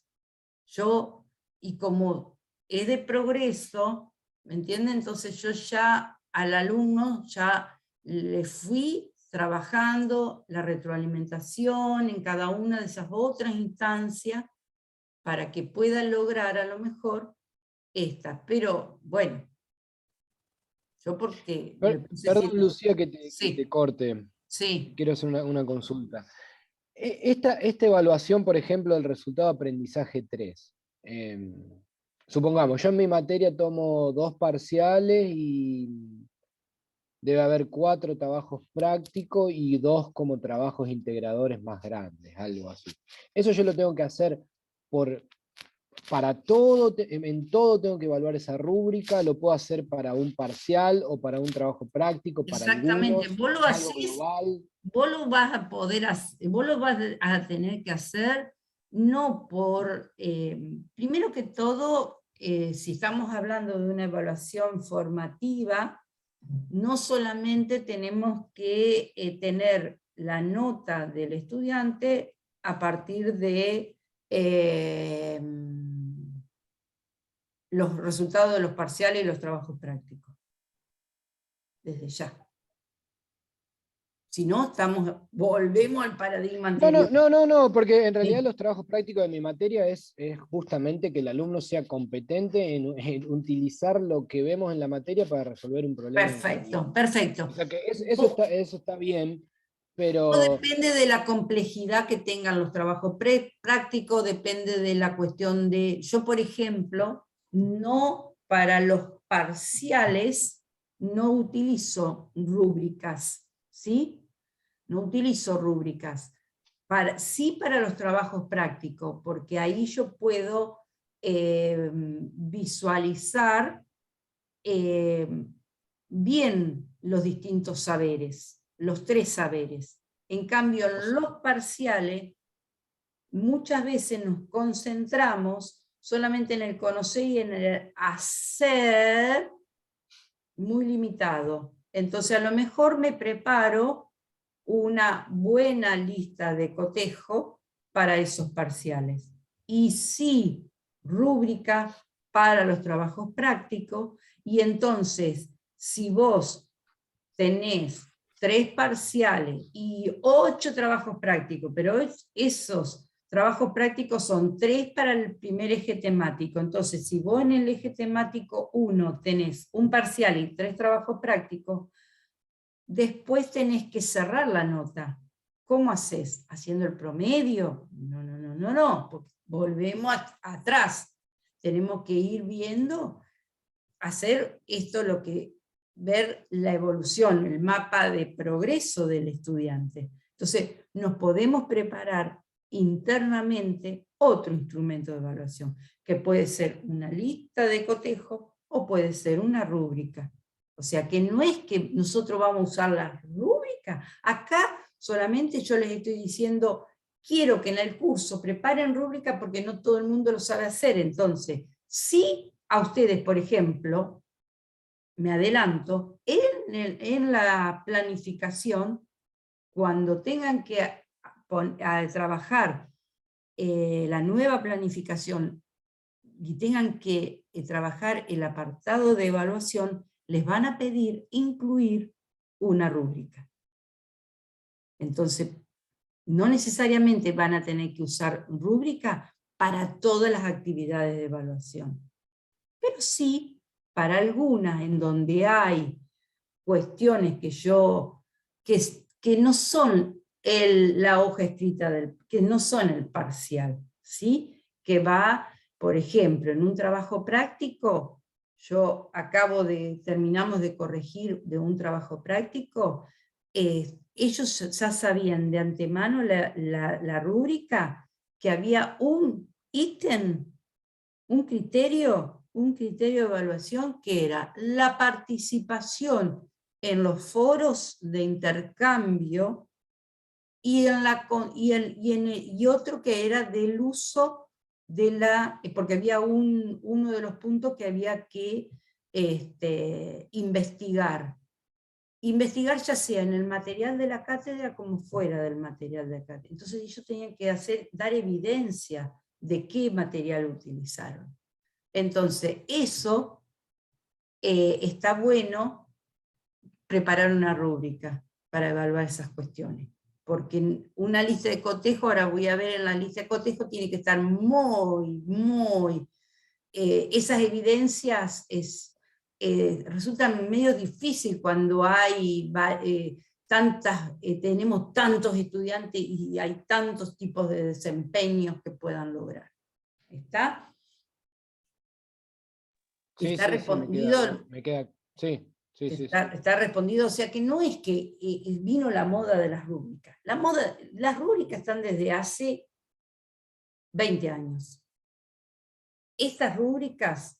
Yo, y como es de progreso, ¿me entienden? Entonces yo ya al alumno ya le fui trabajando la retroalimentación en cada una de esas otras instancias para que pueda lograr a lo mejor esta. Pero bueno, yo porque... Perdón, Lucía, que sí, te corte. Sí. Quiero hacer una consulta. Esta evaluación, por ejemplo, del resultado de aprendizaje 3. Supongamos, yo en mi materia tomo 2 parciales y debe haber 4 trabajos prácticos y 2 como trabajos integradores más grandes, algo así. Eso yo lo tengo que hacer para todo, en todo tengo que evaluar esa rúbrica, lo puedo hacer para un parcial o para un trabajo práctico, para exactamente, algunos, vos lo algo hacés, global. vos lo vas a poder hacer, vos lo vas a tener que hacer, no por, primero que todo, si estamos hablando de una evaluación formativa, no solamente tenemos que tener la nota del estudiante a partir de los resultados de los parciales y los trabajos prácticos. Desde ya. Si no, volvemos al paradigma anterior. No, porque en realidad los trabajos prácticos de mi materia es justamente que el alumno sea competente en utilizar lo que vemos en la materia para resolver un problema. Perfecto, perfecto. O sea que eso está bien, pero... No depende de la complejidad que tengan los trabajos prácticos, depende de la cuestión de... Yo, por ejemplo, no para los parciales, no utilizo rúbricas, ¿sí? No utilizo rúbricas. Sí para los trabajos prácticos, porque ahí yo puedo visualizar bien los distintos saberes, los 3 saberes. En cambio, en los parciales, muchas veces nos concentramos solamente en el conocer y en el hacer, muy limitado. Entonces, a lo mejor me preparo una buena lista de cotejo para esos parciales. Y sí, rúbrica para los trabajos prácticos, y entonces, si vos tenés 3 parciales y 8 trabajos prácticos, pero esos trabajos prácticos son 3 para el primer eje temático, entonces si vos en el eje temático 1 tenés un parcial y 3 trabajos prácticos, después tenés que cerrar la nota, ¿Cómo haces? ¿Haciendo el promedio? No, porque volvemos atrás. Tenemos que ir viendo, hacer esto ver la evolución, el mapa de progreso del estudiante. Entonces, nos podemos preparar internamente otro instrumento de evaluación, que puede ser una lista de cotejo o puede ser una rúbrica. O sea, que no es que nosotros vamos a usar la rúbrica. Acá solamente yo les estoy diciendo, quiero que en el curso preparen rúbrica porque no todo el mundo lo sabe hacer. Entonces, si a ustedes, por ejemplo, me adelanto, en la planificación, cuando tengan que trabajar la nueva planificación y tengan que trabajar el apartado de evaluación, les van a pedir incluir una rúbrica. Entonces, no necesariamente van a tener que usar rúbrica para todas las actividades de evaluación, pero sí para algunas en donde hay cuestiones que no son la hoja escrita, que no son el parcial, ¿sí? Que va, por ejemplo, en un trabajo práctico, terminamos de corregir de un trabajo práctico, ellos ya sabían de antemano la rúbrica, que había un ítem, un criterio de evaluación que era la participación en los foros de intercambio y otro que era del uso porque había uno de los puntos que había que investigar. Investigar ya sea en el material de la cátedra como fuera del material de la cátedra. Entonces ellos tenían que dar evidencia de qué material utilizaron. Entonces eso está bueno preparar una rúbrica para evaluar esas cuestiones. Porque una lista de cotejo, ahora voy a ver en la lista de cotejo, tiene que estar esas evidencias resultan medio difícil cuando hay tenemos tantos estudiantes y hay tantos tipos de desempeños que puedan lograr. ¿Está? Sí, ¿Está sí, respondido? me queda, sí. Está respondido, o sea que no es que vino la moda de las rúbricas. Las rúbricas están desde hace 20 años. Estas rúbricas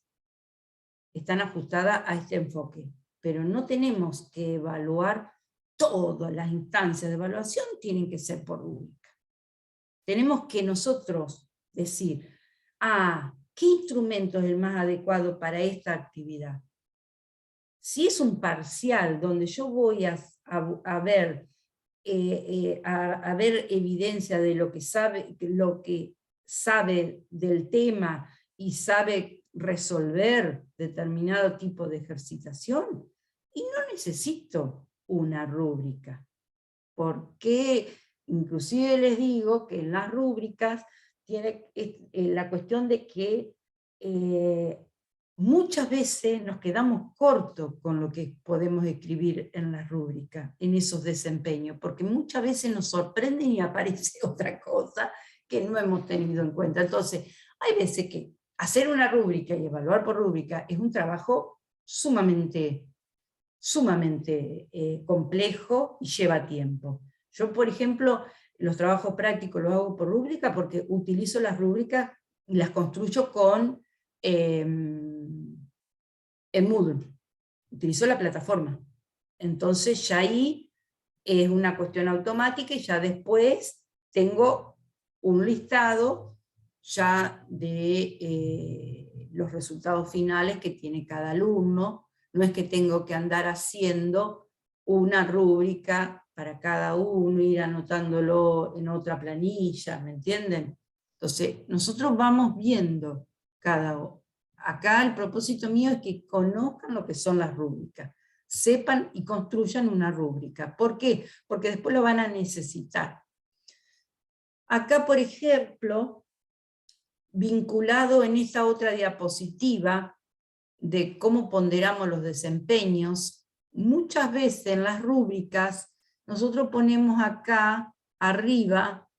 están ajustadas a este enfoque, pero no tenemos que evaluar todas las instancias de evaluación, tienen que ser por rúbrica. Tenemos que nosotros decir, ¿qué instrumento es el más adecuado para esta actividad? Si es un parcial donde yo voy a ver evidencia de lo que sabe del tema y sabe resolver determinado tipo de ejercitación, y no necesito una rúbrica, porque inclusive les digo que en las rúbricas tiene la cuestión de que muchas veces nos quedamos cortos con lo que podemos escribir en la rúbrica, en esos desempeños, porque muchas veces nos sorprenden y aparece otra cosa que no hemos tenido en cuenta. Entonces, hay veces que hacer una rúbrica y evaluar por rúbrica es un trabajo sumamente complejo y lleva tiempo. Yo, por ejemplo, los trabajos prácticos los hago por rúbrica porque utilizo las rúbricas y las construyo en Moodle. Utilizo la plataforma. Entonces ya ahí es una cuestión automática y ya después tengo un listado ya de los resultados finales que tiene cada alumno. No es que tengo que andar haciendo una rúbrica para cada uno, ir anotándolo en otra planilla, ¿me entienden? Entonces, nosotros vamos viendo acá el propósito mío es que conozcan lo que son las rúbricas, sepan y construyan una rúbrica. ¿Por qué? Porque después lo van a necesitar. Acá, por ejemplo, vinculado en esta otra diapositiva de cómo ponderamos los desempeños, muchas veces en las rúbricas nosotros ponemos acá arriba,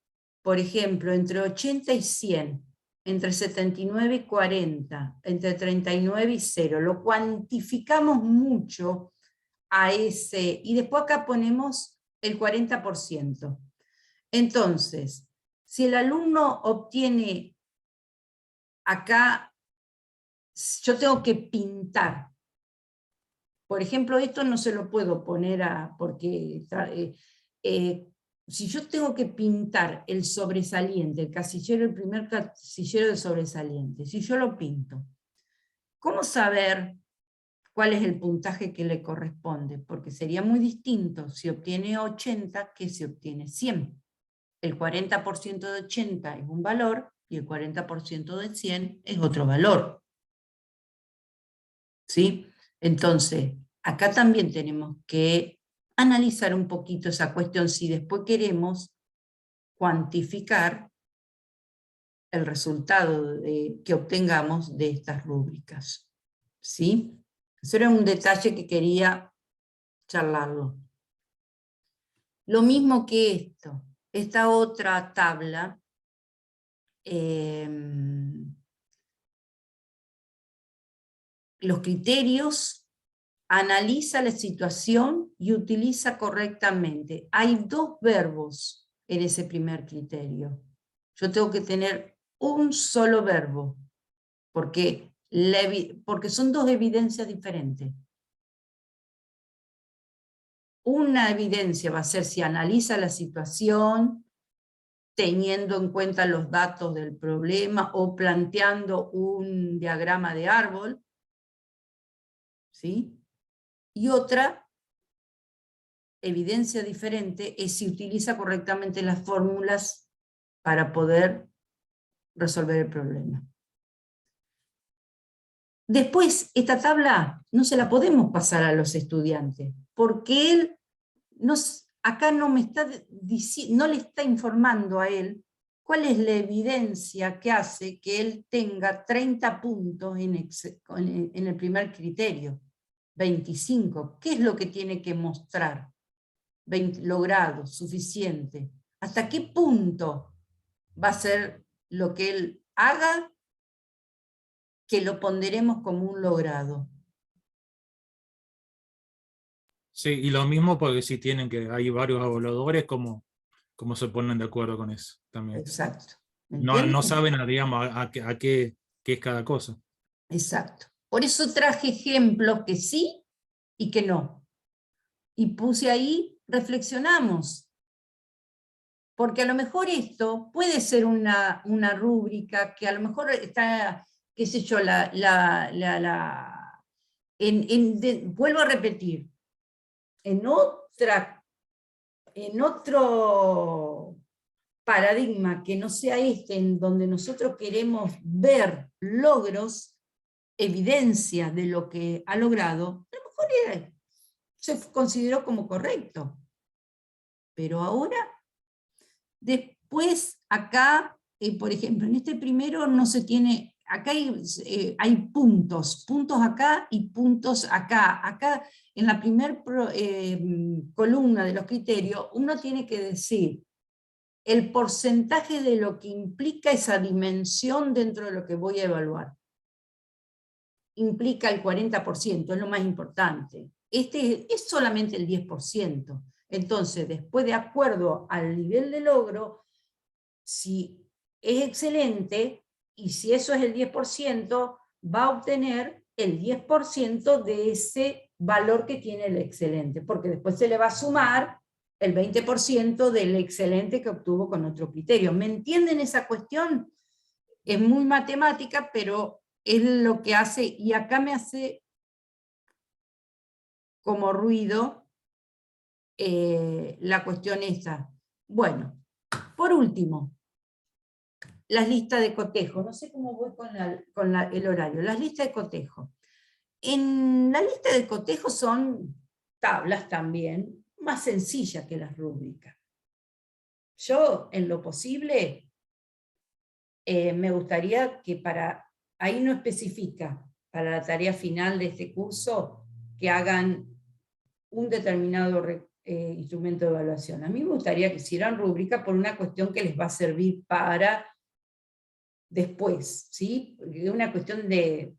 por ejemplo, entre 80 y 100, entre 79 y 40, entre 39 y 0. Lo cuantificamos mucho a ese, y después acá ponemos el 40%. Entonces, si el alumno obtiene acá, yo tengo que pintar. Por ejemplo, esto no se lo puedo poner porque si yo tengo que pintar el sobresaliente, el casillero, el primer casillero de sobresaliente, si yo lo pinto, ¿cómo saber cuál es el puntaje que le corresponde? Porque sería muy distinto si obtiene 80 que si obtiene 100. El 40% de 80 es un valor y el 40% de 100 es otro valor. ¿Sí? Entonces, acá también tenemos que analizar un poquito esa cuestión si después queremos cuantificar el resultado que obtengamos de estas rúbricas. ¿Sí? Eso era un detalle que quería charlarlo. Lo mismo que esto, esta otra tabla, los criterios, analiza la situación y utiliza correctamente. Hay dos verbos en ese primer criterio. Yo tengo que tener un solo verbo, porque son dos evidencias diferentes. Una evidencia va a ser si analiza la situación, teniendo en cuenta los datos del problema, o planteando un diagrama de árbol, ¿sí? Y otra evidencia diferente es si utiliza correctamente las fórmulas para poder resolver el problema. Después, esta tabla no se la podemos pasar a los estudiantes, porque él acá no le está informando a él cuál es la evidencia que hace que él tenga 30 puntos en el primer criterio, 25. ¿Qué es lo que tiene que mostrar? Logrado, suficiente. ¿Hasta qué punto va a ser lo que él haga que lo ponderemos como un logrado? Sí, y lo mismo porque si hay varios evaluadores, ¿cómo se ponen de acuerdo con eso también? Exacto. No saben, digamos, a qué es cada cosa. Exacto. Por eso traje ejemplos que sí y que no. Y puse ahí, reflexionamos. Porque a lo mejor esto puede ser una rúbrica que a lo mejor está, qué sé yo, vuelvo a repetir, en otro paradigma que no sea este, en donde nosotros queremos ver logros, evidencia de lo que ha logrado, a lo mejor se consideró como correcto. Pero ahora, después acá, por ejemplo, en este primero no se tiene, acá hay puntos acá y puntos acá. Acá en la primera columna de los criterios, uno tiene que decir el porcentaje de lo que implica esa dimensión dentro de lo que voy a evaluar. Implica el 40%, es lo más importante. Este es solamente el 10%. Entonces, después, de acuerdo al nivel de logro, si es excelente, y si eso es el 10%, va a obtener el 10% de ese valor que tiene el excelente, porque después se le va a sumar el 20% del excelente que obtuvo con otro criterio. ¿Me entienden esa cuestión? Es muy matemática, pero es lo que hace, y acá me hace como ruido la cuestión esa. Bueno, por último, las listas de cotejo. No sé cómo voy con el horario. Las listas de cotejo. En la lista de cotejo son tablas también, más sencillas que las rúbricas. Yo, en lo posible, me gustaría que ahí no especifica, para la tarea final de este curso, que hagan un determinado instrumento de evaluación. A mí me gustaría que hicieran rúbrica por una cuestión que les va a servir para después, ¿sí? Porque es una cuestión de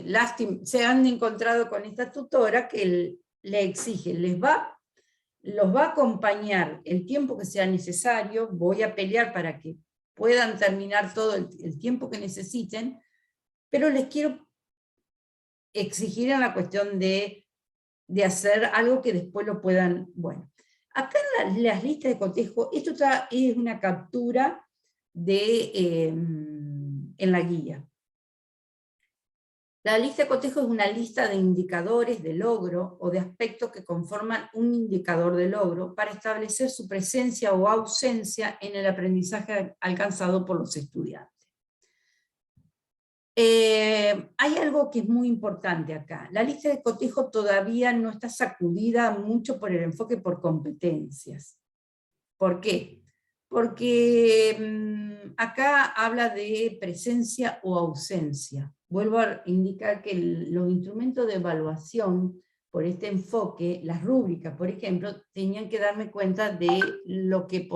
lástima. Se han encontrado con esta tutora que le exige, los va a acompañar el tiempo que sea necesario, voy a pelear para que puedan terminar todo el tiempo que necesiten, pero les quiero exigir en la cuestión de hacer algo que después lo puedan, bueno. Acá en las listas de cotejo, esto es una captura en la guía. La lista de cotejo es una lista de indicadores de logro o de aspectos que conforman un indicador de logro para establecer su presencia o ausencia en el aprendizaje alcanzado por los estudiantes. Hay algo que es muy importante acá. La lista de cotejo todavía no está sacudida mucho por el enfoque por competencias. ¿Por qué? Porque acá habla de presencia o ausencia. Vuelvo a indicar que los instrumentos de evaluación, por este enfoque, las rúbricas, por ejemplo, tenían que darme cuenta de lo que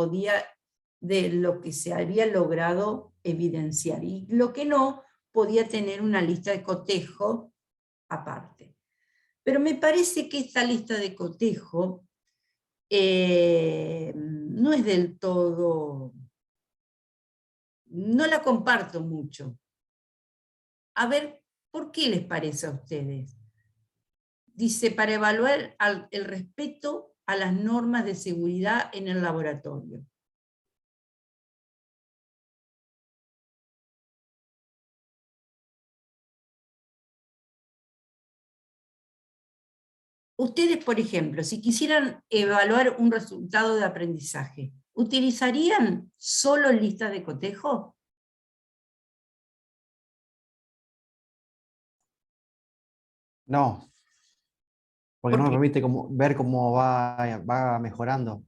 se había logrado evidenciar, y lo que no, podía tener una lista de cotejo aparte. Pero me parece que esta lista de cotejo no es del todo, no la comparto mucho. A ver, ¿por qué les parece a ustedes? Dice, para evaluar el respeto a las normas de seguridad en el laboratorio. Ustedes, por ejemplo, si quisieran evaluar un resultado de aprendizaje, ¿utilizarían solo listas de cotejo? No, porque no me permite ver cómo va mejorando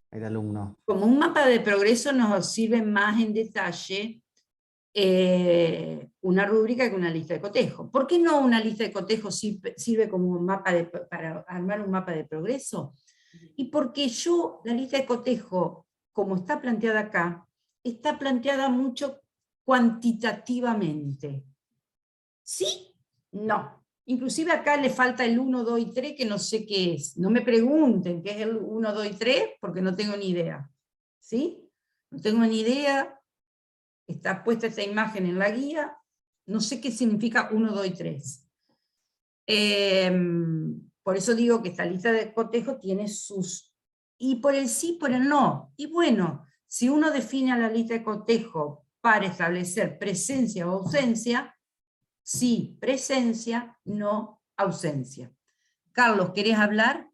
el alumno. Como un mapa de progreso nos sirve más en detalle una rúbrica que una lista de cotejo. ¿Por qué no una lista de cotejo sirve como un mapa para armar un mapa de progreso? Y porque la lista de cotejo, como está planteada acá, está planteada mucho cuantitativamente. ¿Sí? No. Inclusive acá le falta el 1, 2 y 3, que no sé qué es. No me pregunten qué es el 1, 2 y 3, porque no tengo ni idea. ¿Sí? No tengo ni idea. Está puesta esta imagen en la guía. No sé qué significa 1, 2 y 3. Por eso digo que esta lista de cotejo tiene sus... Y por el sí, por el no. Y bueno, si uno define a la lista de cotejo para establecer presencia o ausencia, sí, presencia, no ausencia. Carlos, ¿querés hablar?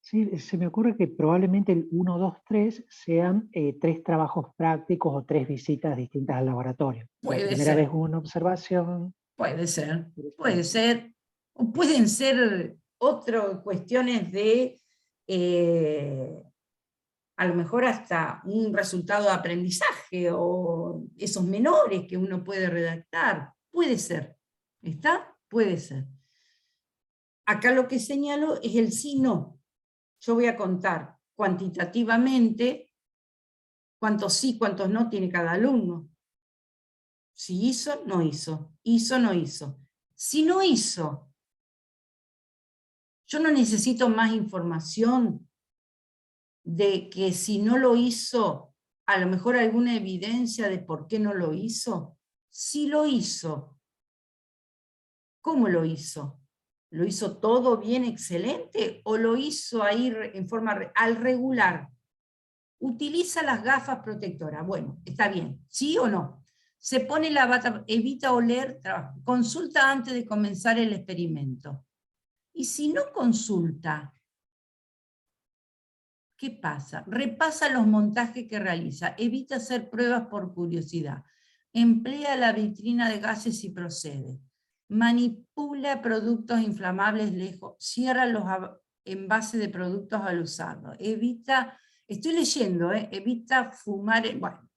Sí, se me ocurre que probablemente el 1, 2, 3 sean 3 trabajos prácticos o 3 visitas distintas al laboratorio. La primera vez una observación. Puede ser, puede ser. O pueden ser otras cuestiones de, a lo mejor hasta un resultado de aprendizaje, o esos menores que uno puede redactar. Puede ser. ¿Está? Puede ser. Acá lo que señalo es el sí, no. Yo voy a contar cuantitativamente cuántos sí, cuántos no tiene cada alumno. Si hizo, no hizo. Hizo, no hizo. Si no hizo, yo no necesito más información de que si no lo hizo, a lo mejor alguna evidencia de por qué no lo hizo. Si lo hizo, ¿cómo lo hizo? ¿Lo hizo todo bien, excelente? ¿O lo hizo ahí en forma al regular? Utiliza las gafas protectoras. Bueno, está bien. ¿Sí o no? Se pone la bata, evita oler, trabaja. Consulta antes de comenzar el experimento. Y si no consulta, ¿qué pasa? Repasa los montajes que realiza, evita hacer pruebas por curiosidad, emplea la vitrina de gases y procede, manipula productos inflamables lejos, cierra los envases de productos al usarlo, evita, estoy leyendo, evita fumar, bueno,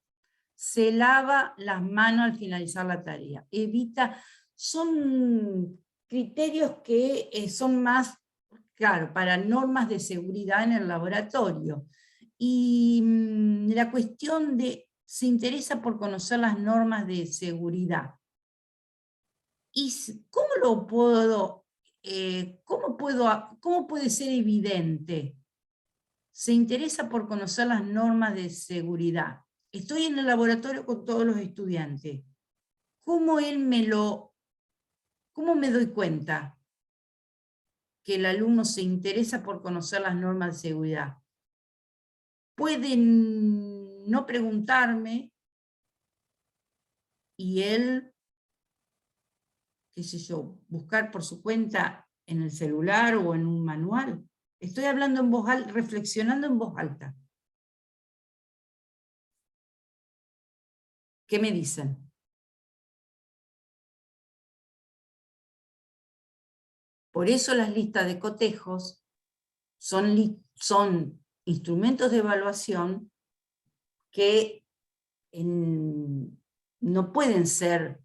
se lava las manos al finalizar la tarea, evita, son criterios que son más, claro, para normas de seguridad en el laboratorio. Y la cuestión de, se interesa por conocer las normas de seguridad. ¿Y cómo lo puedo, cómo puede ser evidente? Se interesa por conocer las normas de seguridad. Estoy en el laboratorio con todos los estudiantes. ¿Cómo me doy cuenta que el alumno se interesa por conocer las normas de seguridad? Pueden no preguntarme y él, qué sé yo, buscar por su cuenta en el celular o en un manual. Estoy hablando en voz alta, reflexionando en voz alta. ¿Qué me dicen? Por eso las listas de cotejos son instrumentos de evaluación que no pueden ser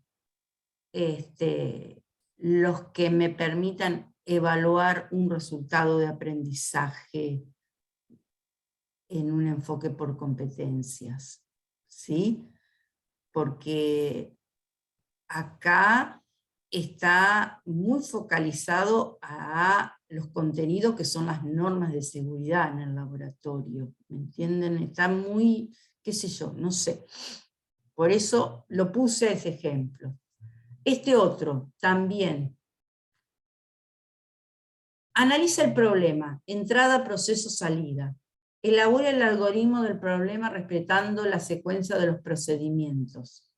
los que me permitan evaluar un resultado de aprendizaje en un enfoque por competencias, ¿sí? Porque acá está muy focalizado a los contenidos que son las normas de seguridad en el laboratorio, ¿me entienden? Está muy, qué sé yo, no sé. Por eso lo puse ese ejemplo. Este otro, también. Analiza el problema, entrada, proceso, salida. Elabora el algoritmo del problema respetando la secuencia de los procedimientos.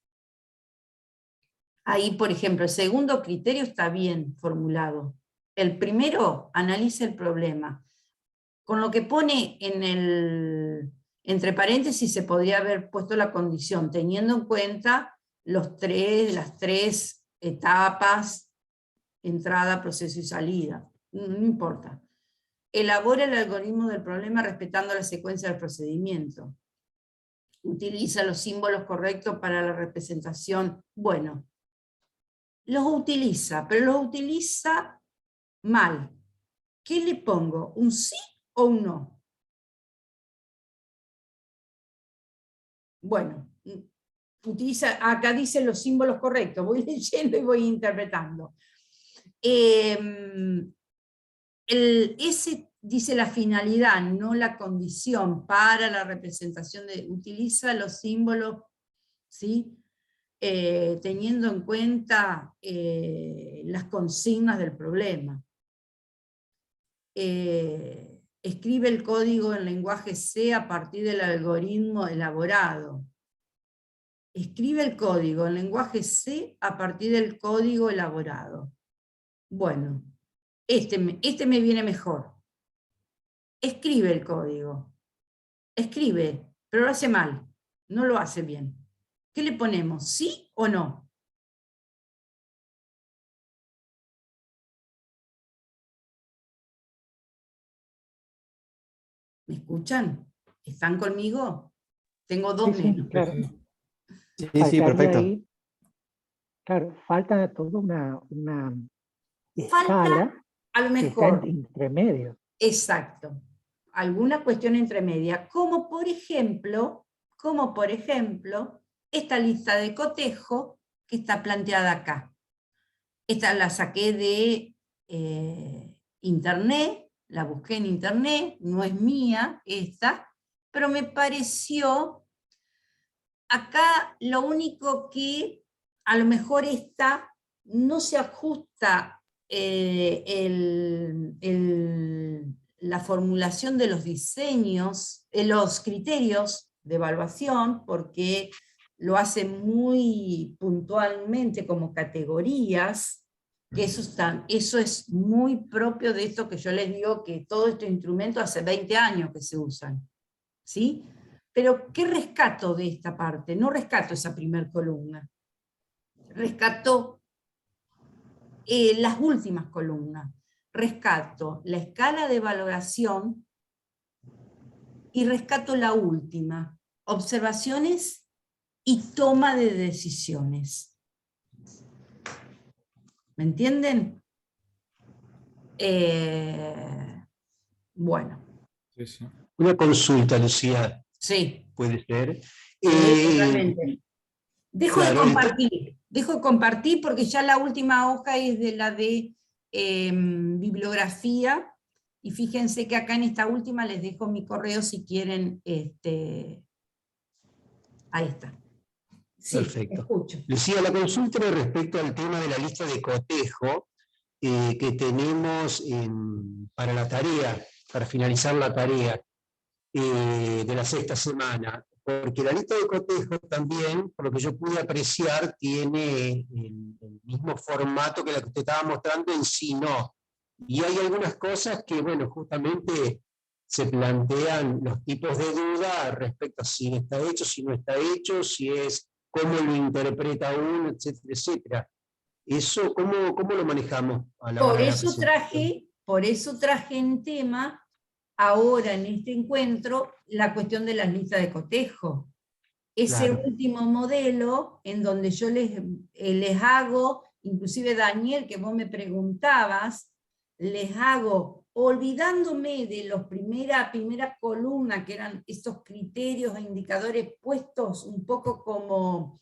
Ahí, por ejemplo, el segundo criterio está bien formulado. El primero, analiza el problema. Con lo que pone entre paréntesis se podría haber puesto la condición, teniendo en cuenta las tres etapas, entrada, proceso y salida. No importa. Elabora el algoritmo del problema respetando la secuencia del procedimiento. Utiliza los símbolos correctos para la representación. Bueno, los utiliza, pero los utiliza mal. ¿Qué le pongo? ¿Un sí o un no? Bueno, utiliza, acá dice los símbolos correctos, voy leyendo y voy interpretando. Ese dice la finalidad, no la condición para la representación, utiliza los símbolos, ¿sí? Teniendo en cuenta las consignas del problema. Escribe el código en lenguaje C a partir del algoritmo elaborado. Escribe el código en lenguaje C a partir del código elaborado. Bueno, este me viene mejor. Escribe el código. Escribe, pero lo hace mal. No lo hace bien. ¿Qué le ponemos? ¿Sí o no? ¿Me escuchan? ¿Están conmigo? Tengo dos menos. Claro. Sí, perfecto. Ahí, claro, falta toda una Falta, escala a lo que está mejor, entre medio. exacto, alguna cuestión entre media, como por ejemplo, esta lista de cotejo que está planteada acá. Esta la saqué de internet, la busqué en internet, no es mía esta, pero me pareció, acá lo único que a lo mejor esta no se ajusta la formulación de los diseños, los criterios de evaluación, porque lo hace muy puntualmente como categorías, que eso es muy propio de esto que yo les digo, que todos estos instrumentos hace 20 años que se usan, ¿sí? Pero ¿qué rescato de esta parte? No rescato esa primer columna, rescato las últimas columnas, rescato la escala de valoración y rescato la última, observaciones y toma de decisiones. ¿Me entienden? Bueno. Sí, sí. Una consulta, Lucía. Sí. Puede ser. Totalmente. Dejo claro, de compartir porque ya la última hoja es de la de bibliografía, y fíjense que acá en esta última les dejo mi correo si quieren, ahí está. Sí, perfecto. escucho. Lucía, la consulta era respecto al tema de la lista de cotejo que tenemos para la tarea, para finalizar la tarea de la 6ª semana, porque la lista de cotejo también, por lo que yo pude apreciar, tiene el mismo formato que la que usted estaba mostrando en sí, no. Y hay algunas cosas que, bueno, justamente se plantean los tipos de duda respecto a si está hecho, si no está hecho, si es cómo lo interpreta uno, etcétera, etcétera. ¿Eso cómo lo manejamos a la hora de la presentación? Por eso traje en tema ahora en este encuentro la cuestión de las listas de cotejo. Ese Claro. último modelo en donde yo les hago, inclusive Daniel, que vos me preguntabas, les hago, olvidándome de la primera columna, que eran estos criterios e indicadores puestos un poco como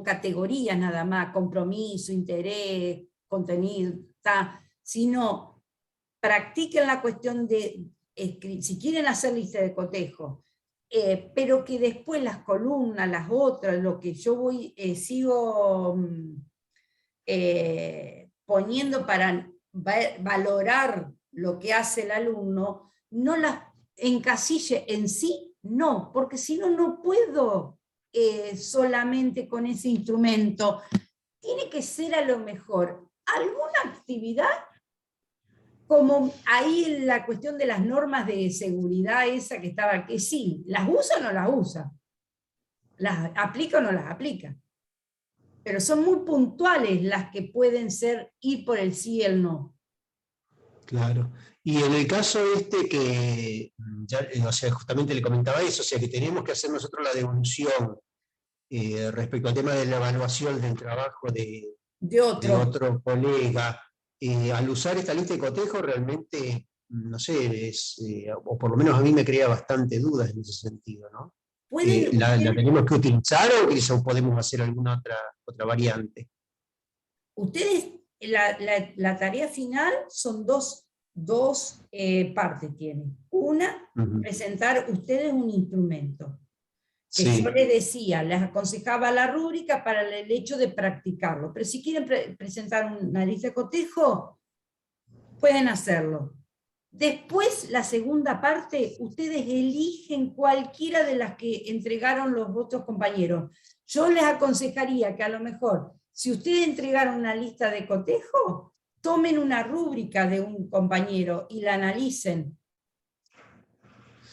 categorías nada más, compromiso, interés, contenido, sino practiquen la cuestión de, si quieren hacer lista de cotejo, pero que después las columnas, las otras, lo que yo sigo poniendo para valorar lo que hace el alumno, no las encasille en sí, no, porque si no, no puedo solamente con ese instrumento. Tiene que ser a lo mejor alguna actividad, como ahí la cuestión de las normas de seguridad esa que estaba, que sí, ¿las usa o no las usa? ¿Las aplica o no las aplica? Pero son muy puntuales las que pueden ser ir por el sí y el no. Claro. Y en el caso que, o sea, justamente le comentaba eso, o sea, que tenemos que hacer nosotros la devolución respecto al tema de la evaluación del trabajo de otro colega, al usar esta lista de cotejo realmente, no sé, o por lo menos a mí me crea bastante dudas en ese sentido, ¿no? ¿La tenemos que utilizar o quizá podemos hacer alguna otra variante? Ustedes, la tarea final son dos partes tienen. Una, presentar ustedes un instrumento. Que sí. Yo les decía, les aconsejaba la rúbrica para el hecho de practicarlo. Pero si quieren presentar una lista de cotejo, pueden hacerlo. Después, la segunda parte, ustedes eligen cualquiera de las que entregaron los otros compañeros. Yo les aconsejaría que a lo mejor, si ustedes entregaron una lista de cotejo, tomen una rúbrica de un compañero y la analicen.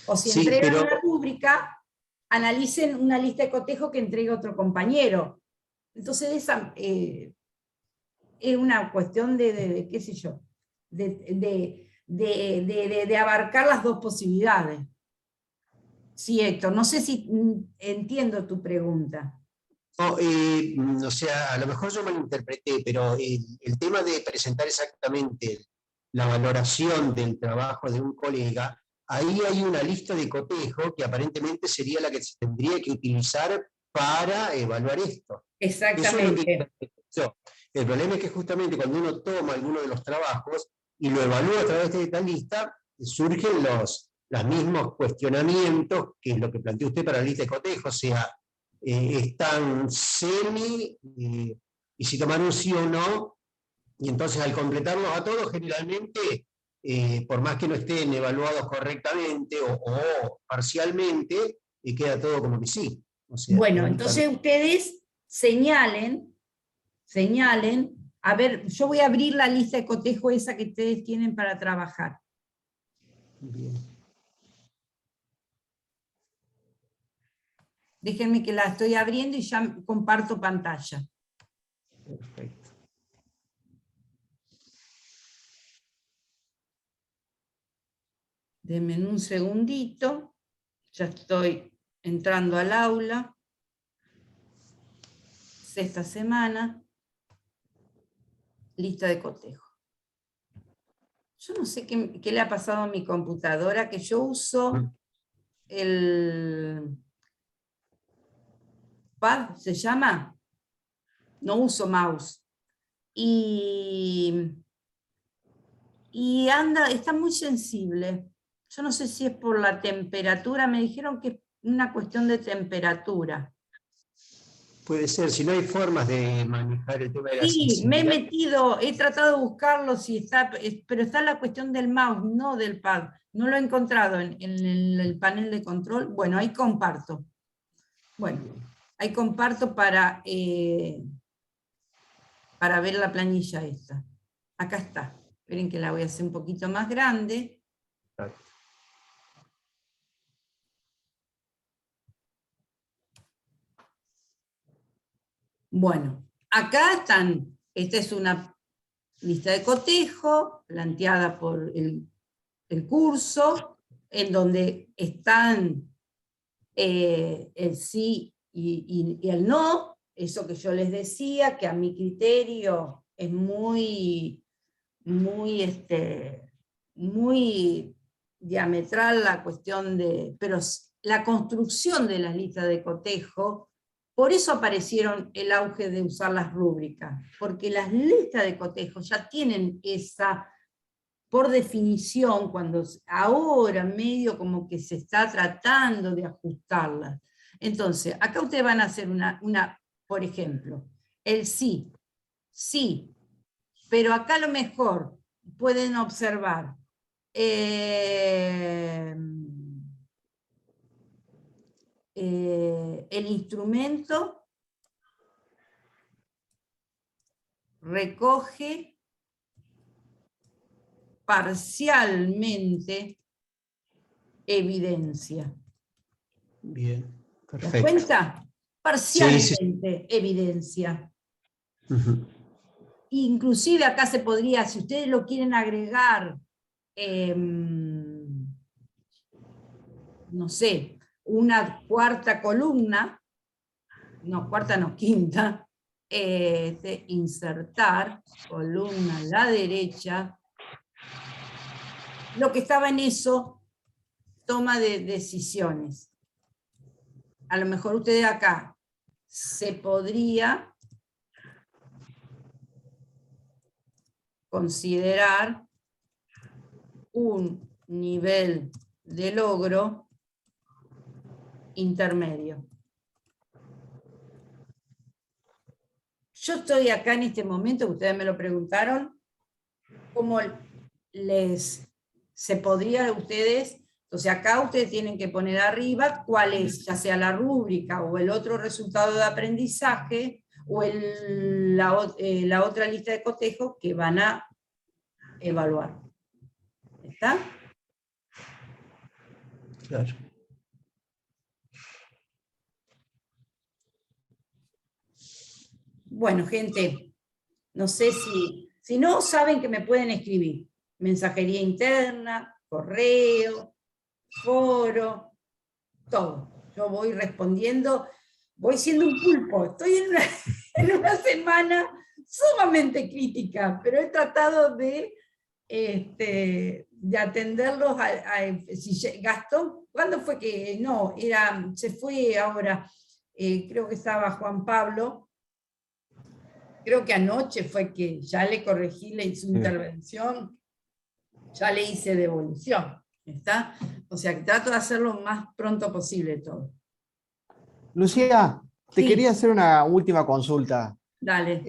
O si entregan una rúbrica, analicen una lista de cotejo que entregue otro compañero. Entonces, esa es una cuestión de qué sé yo, de abarcar las dos posibilidades. Sí, Héctor, no sé si entiendo tu pregunta. No, o sea, a lo mejor yo malinterpreté, pero el tema de presentar exactamente la valoración del trabajo de un colega, ahí hay una lista de cotejo que aparentemente sería la que se tendría que utilizar para evaluar esto. Exactamente. El problema es que justamente cuando uno toma alguno de los trabajos y lo evalúa a través de esta lista, surgen los mismos cuestionamientos, que es lo que planteó usted para la lista de cotejo, o sea, están semi, y si toman un sí o no, y entonces al completarlos a todos, generalmente, por más que no estén evaluados correctamente o parcialmente, queda todo como que sí. O sea, bueno, entonces ustedes señalen, a ver, yo voy a abrir la lista de cotejo esa que ustedes tienen para trabajar. Bien. Déjenme que la estoy abriendo y ya comparto pantalla. Perfecto. Denme un segundito. Ya estoy entrando al aula. Sexta semana. Lista de cotejo. Yo no sé qué le ha pasado a mi computadora, que yo uso el pad, ¿se llama? No uso mouse. Y anda, está muy sensible. Yo no sé si es por la temperatura, me dijeron que es una cuestión de temperatura. Puede ser, si no hay formas de manejar el tema de la Sí, me he sensibilidad. metido, he tratado de buscarlo, si está, pero está la cuestión del mouse, no del pad. No lo he encontrado en el panel de control. Bueno, ahí comparto. Bueno, ahí comparto para ver la planilla esta. Acá está. Esperen que la voy a hacer un poquito más grande. Bueno, acá están, esta es una lista de cotejo planteada por el curso, en donde están el sí y el no, eso que yo les decía, que a mi criterio es muy diametral la cuestión de, pero la construcción de las listas de cotejo, por eso aparecieron el auge de usar las rúbricas, porque las listas de cotejo ya tienen esa, por definición, cuando ahora medio como que se está tratando de ajustarlas. Entonces, acá ustedes van a hacer por ejemplo, el sí, sí, pero acá a lo mejor pueden observar el instrumento recoge parcialmente evidencia. Bien, ¿Te das perfecto. cuenta? Parcialmente Sí. evidencia. Uh-huh. Inclusive acá se podría, si ustedes lo quieren agregar, no sé, una cuarta columna, no, cuarta no, quinta, de insertar, columna a la derecha, lo que estaba en eso, toma de decisiones. A lo mejor ustedes acá se podría considerar un nivel de logro intermedio. Yo estoy acá en este momento, ustedes me lo preguntaron, ¿cómo se podría ustedes? Entonces acá ustedes tienen que poner arriba cuál es, ya sea la rúbrica o el otro resultado de aprendizaje, o la otra lista de cotejo que van a evaluar. ¿Está? Claro. Bueno, gente, no sé si no saben que me pueden escribir. Mensajería interna, correo, foro, todo. Yo voy respondiendo, voy siendo un pulpo. Estoy en una semana sumamente crítica, pero he tratado de atenderlos si Gastón, ¿cuándo fue que? No, se fue ahora, creo que estaba Juan Pablo, creo que anoche fue que ya le corregí su intervención, ya le hice devolución, ¿está? O sea, que trato de hacerlo lo más pronto posible todo. Lucía, te Sí. quería hacer una última consulta. Dale.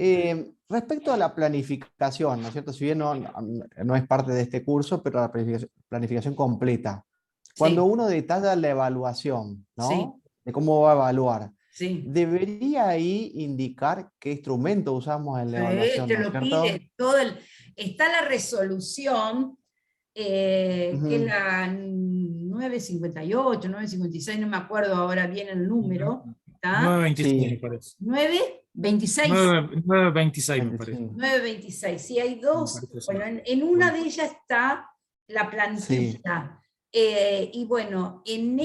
Respecto a la planificación, ¿no es cierto? Si bien no es parte de este curso, pero la planificación completa. Cuando Sí. uno detalla la evaluación, ¿no? Sí. De cómo va a evaluar, Sí. debería ahí indicar qué instrumento usamos en la evaluación, Te ¿no es lo cierto? pide está la resolución, que es la 958, 956, no me acuerdo ahora bien el número. ¿Está? 926 me parece. 926. 926 me parece. 926, sí, hay dos. Me parece, Bueno, en una de ellas está la plantilla. Y bueno, en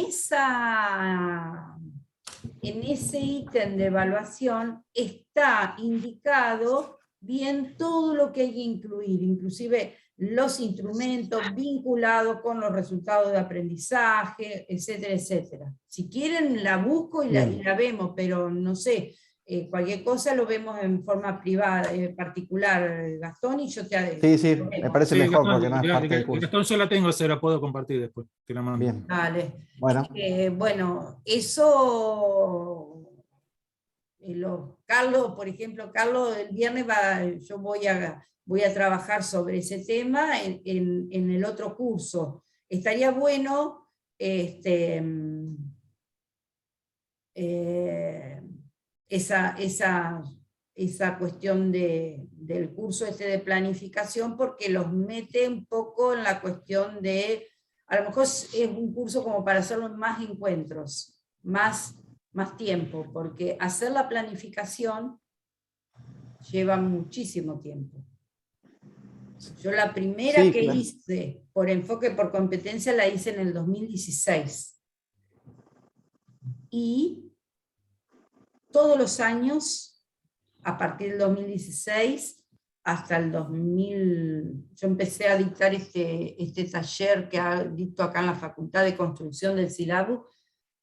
ese ítem de evaluación está indicado bien todo lo que hay que incluir, inclusive los instrumentos vinculados con los resultados de aprendizaje, etcétera, etcétera. Si quieren la busco y la vemos, pero no sé, cualquier cosa lo vemos en forma privada, particular, Gastón, y yo te... Sí, me parece mejor Gastón, porque no es parte del curso. Gastón, yo la tengo, se la puedo compartir después, te la mando. Bien. Vale. Bueno. Bueno, eso... Carlos, por ejemplo, Carlos, el viernes yo voy a trabajar sobre ese tema en el otro curso. Estaría bueno esa cuestión del curso de planificación, porque los mete un poco en la cuestión de, a lo mejor es un curso como para hacerlo en más encuentros, más tiempo, porque hacer la planificación lleva muchísimo tiempo. Yo la primera que hice por enfoque por competencia la hice en el 2016. Y todos los años, a partir del 2016 hasta el 2000, yo empecé a dictar este taller que ha dicto acá en la Facultad de Construcción del Silabus,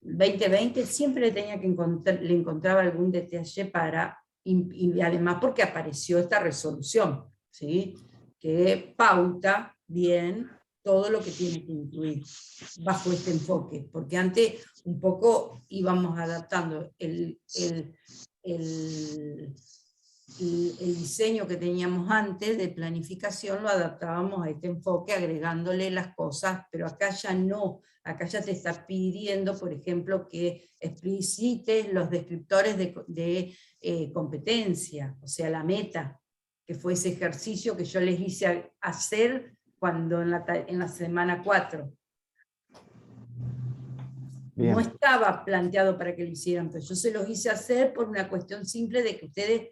2020, siempre le encontraba algún detalle y además porque apareció esta resolución, ¿sí? Que pauta bien todo lo que tiene que incluir bajo este enfoque, porque antes un poco íbamos adaptando el diseño que teníamos antes de planificación, lo adaptábamos a este enfoque agregándole las cosas, pero acá ya no, acá ya te está pidiendo, por ejemplo, que explicites los descriptores de competencia, o sea, la meta, que fue ese ejercicio que yo les hice hacer cuando en la semana 4. Bien. No estaba planteado para que lo hicieran, pero yo se los hice hacer por una cuestión simple de que ustedes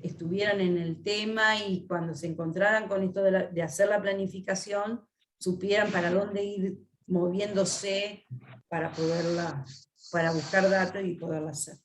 estuvieran en el tema y cuando se encontraran con esto de hacer la planificación, supieran para dónde ir moviéndose para buscar datos y poderla hacer.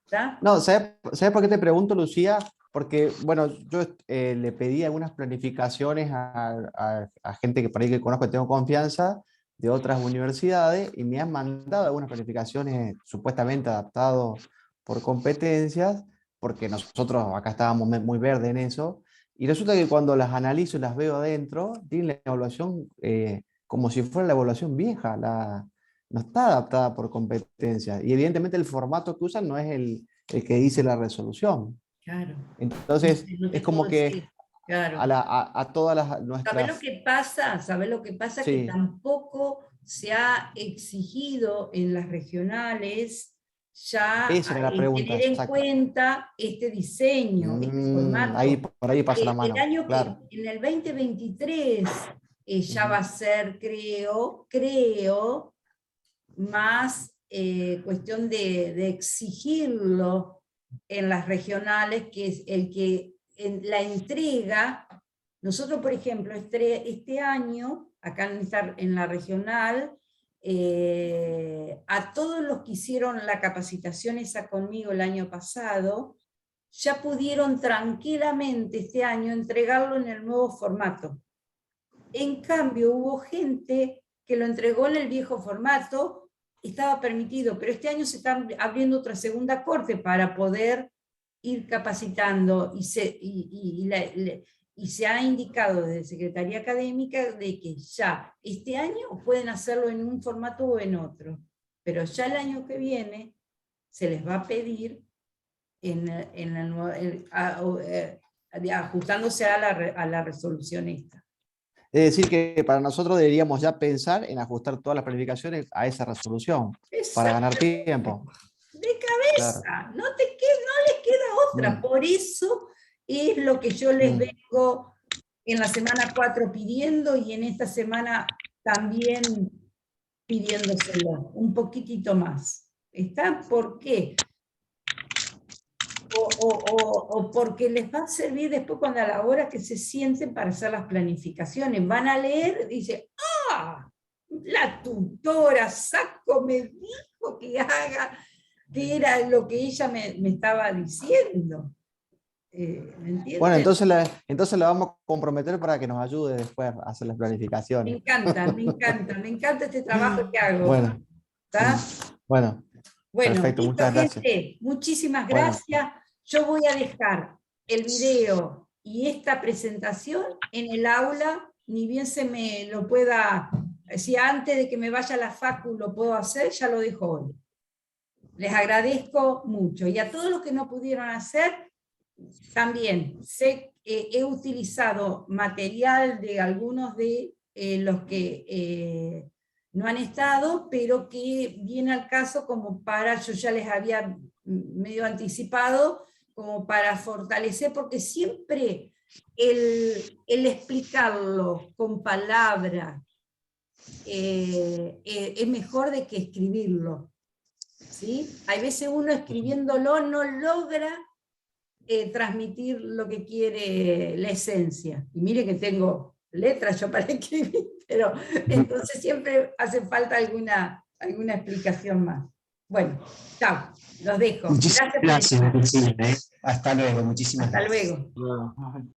¿Está? No, ¿sabes por qué te pregunto, Lucía? Porque, bueno, yo le pedí algunas planificaciones a gente que por ahí que conozco y tengo confianza, de otras universidades, y me han mandado algunas planificaciones supuestamente adaptadas por competencias, porque nosotros acá estábamos muy verdes en eso, y resulta que cuando las analizo y las veo adentro, tienen la evaluación como si fuera la evaluación vieja, no está adaptada por competencias, y evidentemente el formato que usan no es el que dice la resolución. Claro. Entonces, es como que claro. a todas nuestras... ¿Sabés lo que pasa? Sí. Que tampoco se ha exigido en las regionales ya tener en cuenta este diseño, este formato. Por ahí pasa la mano. Claro. En el 2023 ya va a ser, creo, más cuestión de exigirlo en las regionales, que es el que en la entrega. Nosotros, por ejemplo, este año, acá en la regional, a todos los que hicieron la capacitación esa conmigo el año pasado, ya pudieron tranquilamente este año entregarlo en el nuevo formato. En cambio, hubo gente que lo entregó en el viejo formato, estaba permitido, pero este año se está abriendo otra segunda corte para poder ir capacitando y se ha indicado desde Secretaría Académica de que ya este año pueden hacerlo en un formato o en otro, pero ya el año que viene se les va a pedir ajustándose a la resolución esta. Es decir, que para nosotros deberíamos ya pensar en ajustar todas las planificaciones a esa resolución para ganar tiempo. De cabeza, claro. No les queda otra. Por eso es lo que yo les vengo en la semana 4 pidiendo y en esta semana también pidiéndoselo un poquitito más. ¿Está? ¿Por qué? O porque les va a servir después cuando a la hora que se sienten para hacer las planificaciones. Van a leer, dice, ¡ah! La tutora Saco me dijo que haga, que era lo que ella me estaba diciendo. ¿Me entiendes? Bueno, entonces la vamos a comprometer para que nos ayude después a hacer las planificaciones. Me encanta este trabajo que hago. Bueno, ¿Está? Bueno, perfecto, listo, muchas gracias. gente, muchísimas gracias. Yo voy a dejar el video y esta presentación en el aula, ni bien se me lo pueda, si antes de que me vaya a la facu lo puedo hacer, ya lo dejo hoy. Les agradezco mucho. Y a todos los que no pudieron hacer, también he utilizado material de algunos de los que no han estado, pero que viene al caso como para, yo ya les había medio anticipado, como para fortalecer, porque siempre el explicarlo con palabras es mejor de que escribirlo. ¿Sí? Hay veces uno escribiéndolo no logra transmitir lo que quiere, la esencia. Y mire que tengo letras yo para escribir, pero entonces siempre hace falta alguna explicación más. Bueno, chao, los dejo. Muchísimas gracias, Lucía. Hasta luego, muchísimas gracias. Hasta luego.